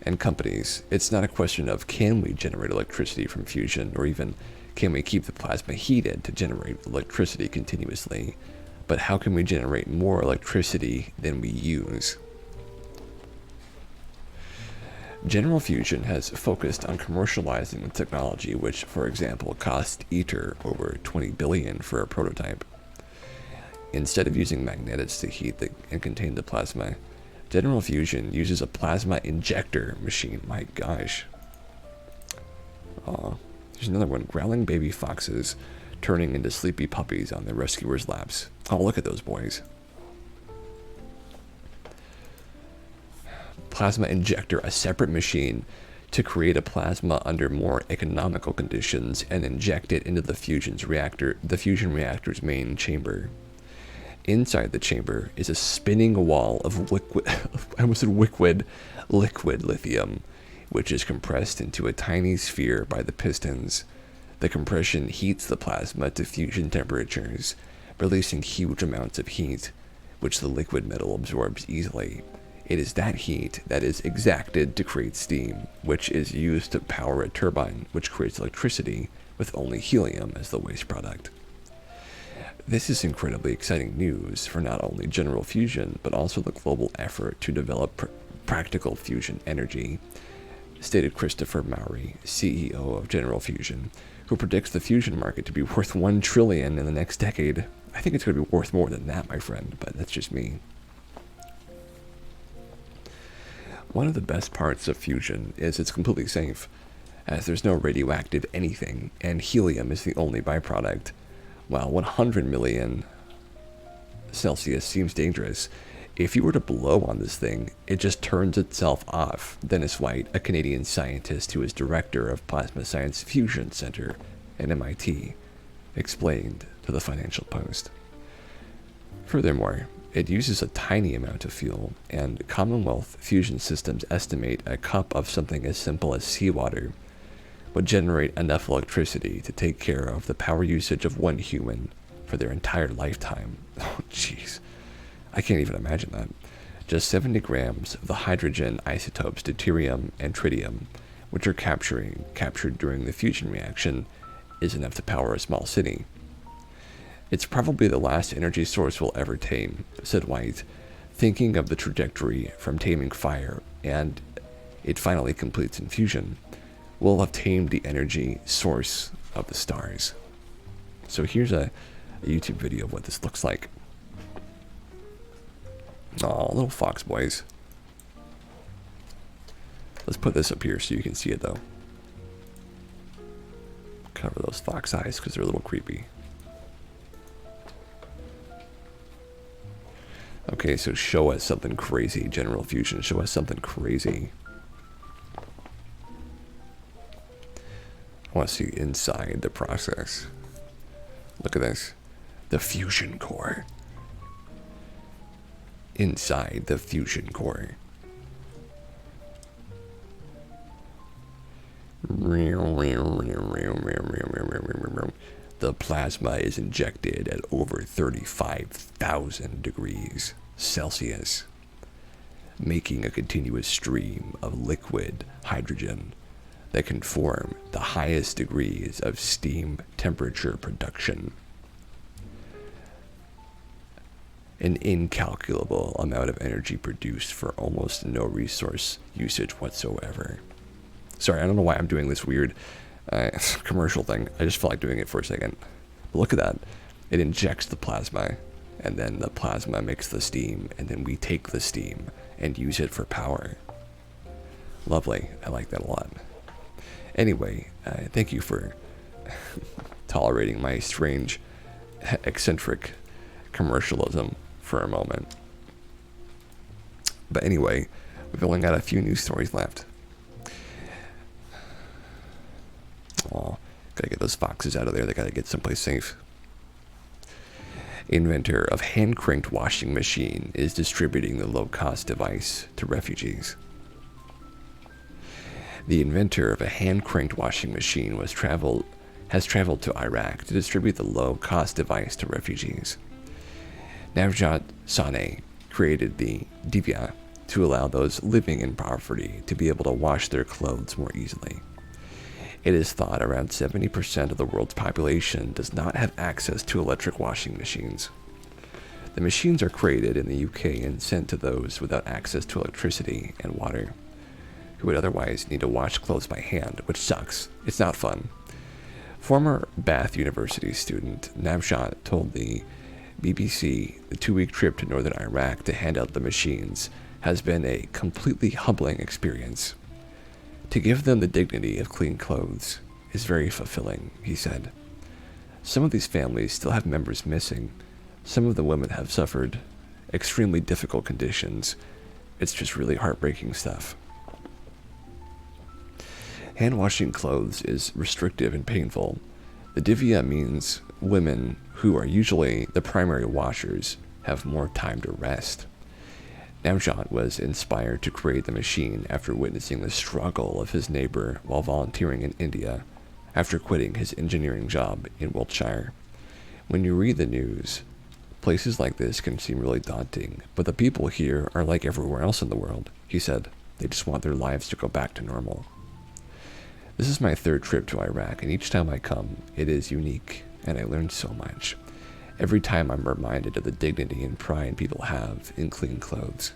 and companies, it's not a question of can we generate electricity from fusion, or even can we keep the plasma heated to generate electricity continuously, but how can we generate more electricity than we use? General Fusion has focused on commercializing the technology, which, for example, cost ITER over $20 billion for a prototype. Instead of using magnets to heat and contain the plasma, General Fusion uses a plasma injector machine. My gosh. Aw, there's another one. Growling baby foxes turning into sleepy puppies on their rescuers' laps. Oh, look at those boys. Plasma injector, a separate machine to create a plasma under more economical conditions and inject it into the fusion reactor's main chamber. Inside the chamber is a spinning wall of liquid lithium, which is compressed into a tiny sphere by the pistons. The compression heats the plasma to fusion temperatures, releasing huge amounts of heat, which the liquid metal absorbs easily. It is that heat that is exacted to create steam, which is used to power a turbine, which creates electricity with only helium as the waste product. This is incredibly exciting news for not only General Fusion, but also the global effort to develop practical fusion energy, stated Christopher Mowry, CEO of General Fusion, who predicts the fusion market to be worth $1 trillion in the next decade. I think it's going to be worth more than that, my friend, but that's just me. One of the best parts of fusion is it's completely safe, as there's no radioactive anything, and helium is the only byproduct. While 100 million Celsius seems dangerous, if you were to blow on this thing, it just turns itself off. Dennis White, a Canadian scientist who is director of Plasma Science Fusion Center at MIT, explained to the Financial Post. Furthermore, it uses a tiny amount of fuel, and Commonwealth fusion systems estimate a cup of something as simple as seawater would generate enough electricity to take care of the power usage of one human for their entire lifetime. Oh, jeez. I can't even imagine that. Just 70 grams of the hydrogen isotopes deuterium and tritium, which are captured during the fusion reaction, is enough to power a small city. It's probably the last energy source we'll ever tame, said White, thinking of the trajectory from taming fire, and it finally completes in fusion. We'll have tamed the energy source of the stars. So here's a YouTube video of what this looks like. Aw, little fox boys. Let's put this up here so you can see it, though. Cover those fox eyes because they're a little creepy. Okay, so show us something crazy, General Fusion. Show us something crazy. I want to see inside the process. Look at this. The fusion core. Inside the fusion core. The plasma is injected at over 35,000 degrees Celsius, making a continuous stream of liquid hydrogen that can form the highest degrees of steam temperature production. An incalculable amount of energy produced for almost no resource usage whatsoever. Sorry, I don't know why I'm doing this weird commercial thing. I just felt like doing it for a second. But look at that. It injects the plasma, and then the plasma makes the steam, and then we take the steam and use it for power. Lovely. I like that a lot. Anyway, thank you for tolerating my strange, eccentric commercialism for a moment. But anyway, we've only got a few news stories left. Aw, gotta get those foxes out of there. They gotta get someplace safe. Inventor of hand-cranked washing machine is distributing the low-cost device to refugees. The inventor of a hand-cranked washing machine has traveled to Iraq to distribute the low-cost device to refugees. Navjot Saneh created the Divya to allow those living in poverty to be able to wash their clothes more easily. It is thought around 70% of the world's population does not have access to electric washing machines. The machines are created in the UK and sent to those without access to electricity and water, who would otherwise need to wash clothes by hand, which sucks. It's not fun. Former Bath University student Navjot told the BBC the 2-week trip to northern Iraq to hand out the machines has been a completely humbling experience. To give them the dignity of clean clothes is very fulfilling, he said. Some of these families still have members missing. Some of the women have suffered extremely difficult conditions. It's just really heartbreaking stuff. Hand washing clothes is restrictive and painful. The divya means women, who are usually the primary washers, have more time to rest. Navjot was inspired to create the machine after witnessing the struggle of his neighbor while volunteering in India after quitting his engineering job in Wiltshire. When you read the news, places like this can seem really daunting, but the people here are like everywhere else in the world, he said. They just want their lives to go back to normal. This is my 3rd trip to Iraq, and each time I come, it is unique, and I learn so much. Every time I'm reminded of the dignity and pride people have in clean clothes.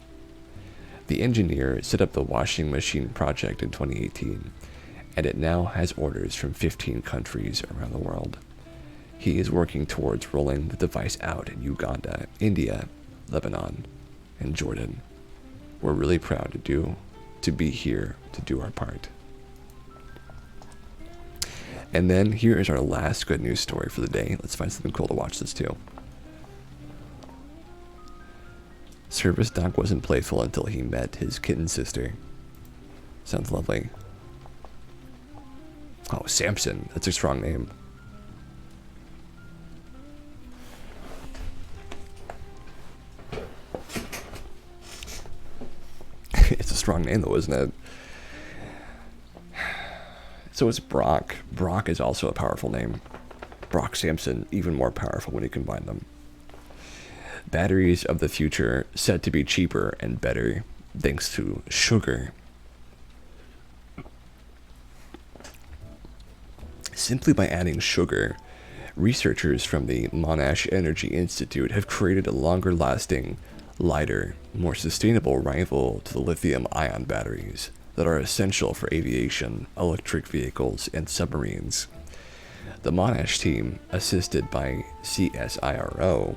The engineer set up the washing machine project in 2018, and it now has orders from 15 countries around the world. He is working towards rolling the device out in Uganda, India, Lebanon, and Jordan. We're really proud to be here to do our part. And then here is our last good news story for the day. Let's find something cool to watch this too. Service dog wasn't playful until he met his kitten sister. Sounds lovely. Oh, Samson. That's a strong name. It's a strong name though, isn't it? So it's Brock. Brock is also a powerful name. Brock Samson, even more powerful when you combine them. Batteries of the future said to be cheaper and better thanks to sugar. Simply by adding sugar, researchers from the Monash Energy Institute have created a longer-lasting, lighter, more sustainable rival to the lithium-ion batteries that are essential for aviation, electric vehicles, and submarines. The Monash team, assisted by CSIRO,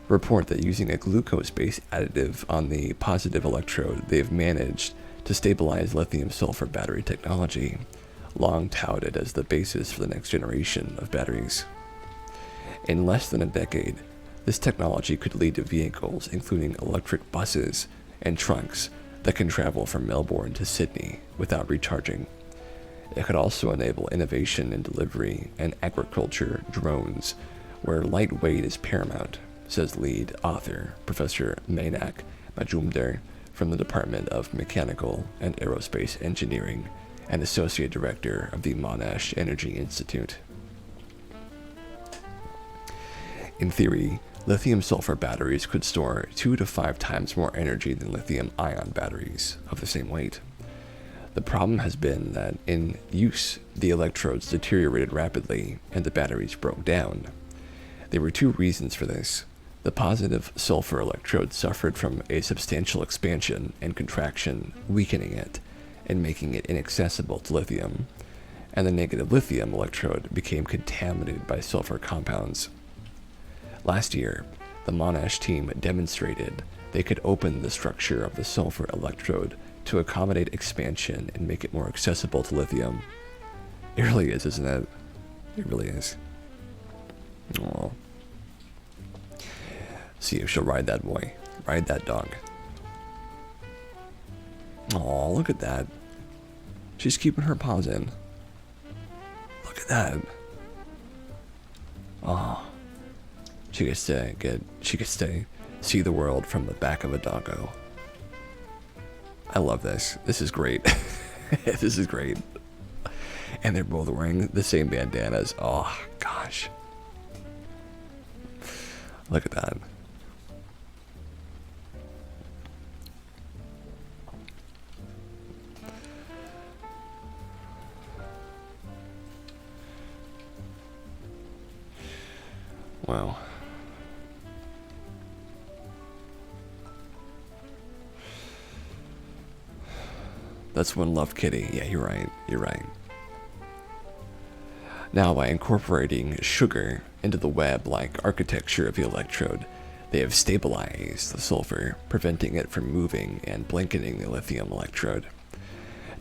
report that using a glucose-based additive on the positive electrode, they've managed to stabilize lithium-sulfur battery technology, long touted as the basis for the next generation of batteries. In less than a decade, this technology could lead to vehicles including electric buses and trucks that can travel from Melbourne to Sydney without recharging. It could also enable innovation in delivery and agriculture drones, where lightweight is paramount, says lead author Professor Mainak Majumder from the Department of Mechanical and Aerospace Engineering and Associate Director of the Monash Energy Institute. In theory, lithium-sulfur batteries could store 2 to 5 times more energy than lithium-ion batteries of the same weight. The problem has been that in use, the electrodes deteriorated rapidly and the batteries broke down. There were 2 reasons for this. The positive sulfur electrode suffered from a substantial expansion and contraction, weakening it and making it inaccessible to lithium, and the negative lithium electrode became contaminated by sulfur compounds. Last year, the Monash team demonstrated they could open the structure of the sulfur electrode to accommodate expansion and make it more accessible to lithium. It really is, isn't it? It really is. Aww. See if she'll ride that boy. Ride that dog. Aw, look at that. She's keeping her paws in. Look at that. Oh. She gets to see the world from the back of a doggo. I love this. This is great. This is great. And they're both wearing the same bandanas. Oh, gosh. Look at that. Well, that's one love, Kitty. Yeah, you're right. You're right. Now, by incorporating sugar into the web-like architecture of the electrode, they have stabilized the sulfur, preventing it from moving and blanketing the lithium electrode.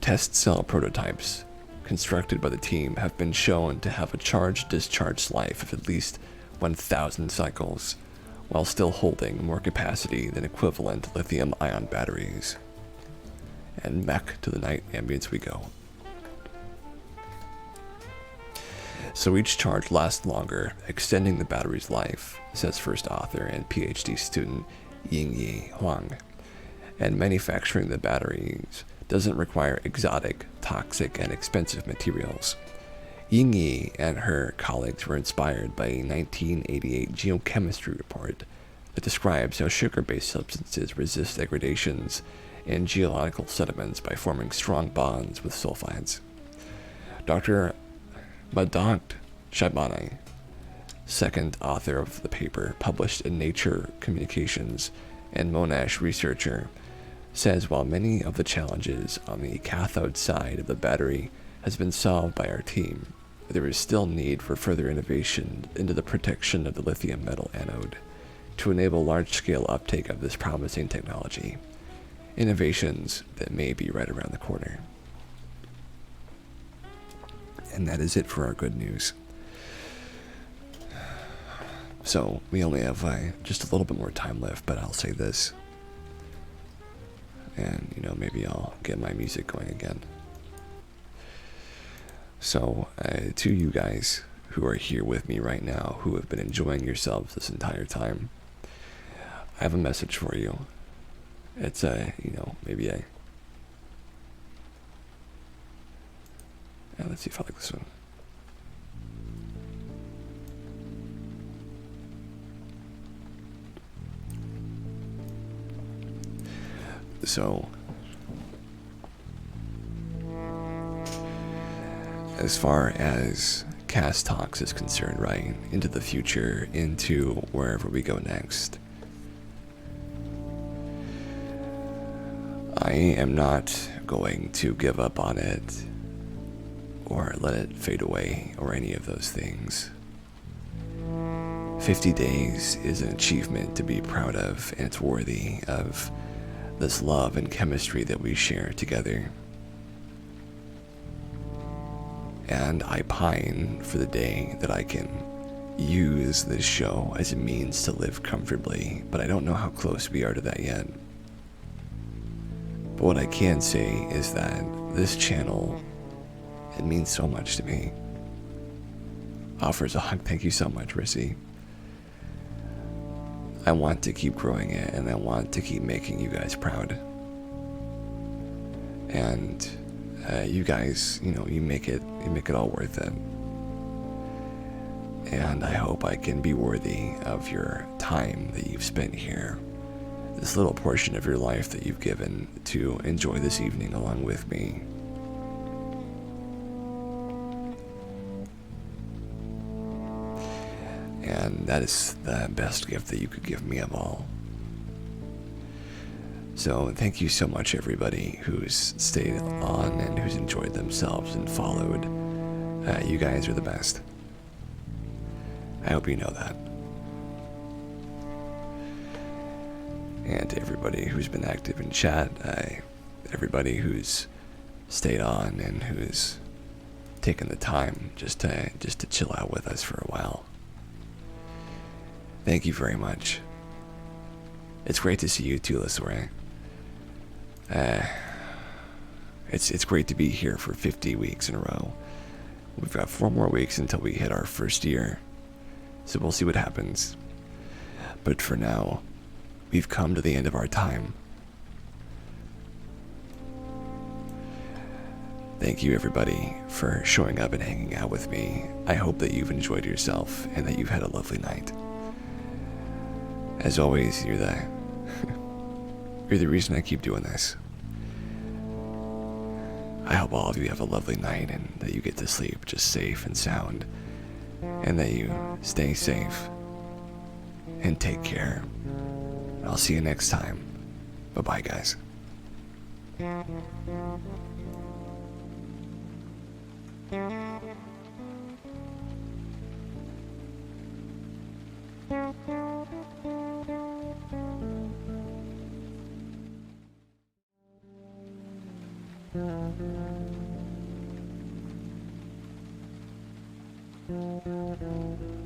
Test cell prototypes constructed by the team have been shown to have a charge-discharge life of at least 1,000 cycles, while still holding more capacity than equivalent lithium-ion batteries. And back to the night ambience we go. So each charge lasts longer, extending the battery's life, says first author and PhD student Yingyi Huang. And manufacturing the batteries doesn't require exotic, toxic, and expensive materials. Yingyi and her colleagues were inspired by a 1988 geochemistry report that describes how sugar-based substances resist degradations in geological sediments by forming strong bonds with sulfides. Dr. Madhant Shaibani, second author of the paper, published in Nature Communications, and Monash researcher, says while many of the challenges on the cathode side of the battery has been solved by our team, there is still need for further innovation into the protection of the lithium metal anode to enable large-scale uptake of this promising technology, innovations that may be right around the corner. And that is it for our good news. So, we only have just a little bit more time left, but I'll say this. And, maybe I'll get my music going again. So, to you guys who are here with me right now, who have been enjoying yourselves this entire time, I have a message for you. It's, maybe let's see if I like this one. So, as far as Cast Talks is concerned, right, into the future, into wherever we go next, I am not going to give up on it or let it fade away or any of those things. 50 days is an achievement to be proud of, and it's worthy of this love and chemistry that we share together. And I pine for the day that I can use this show as a means to live comfortably, but I don't know how close we are to that yet. But what I can say is that this channel, it means so much to me. Offers a hug. Thank you so much, Rissy. I want to keep growing it, and I want to keep making you guys proud. And you guys, you make it all worth it. And I hope I can be worthy of your time that you've spent here. This little portion of your life that you've given to enjoy this evening along with me. And that is the best gift that you could give me of all. So thank you so much, everybody who's stayed on and who's enjoyed themselves and followed. You guys are the best. I hope you know that. And to everybody who's been active in chat, everybody who's stayed on and who's taken the time just to chill out with us for a while. Thank you very much. It's great to see you too, Lasore. It's great to be here for 50 weeks in a row. We've got 4 more weeks until we hit our first year, so we'll see what happens. But for now, we've come to the end of our time. Thank you, everybody, for showing up and hanging out with me. I hope that you've enjoyed yourself and that you've had a lovely night. As always, you're the reason I keep doing this. I hope all of you have a lovely night and that you get to sleep just safe and sound, and that you stay safe and take care. I'll see you next time. Bye-bye, guys. Thank you.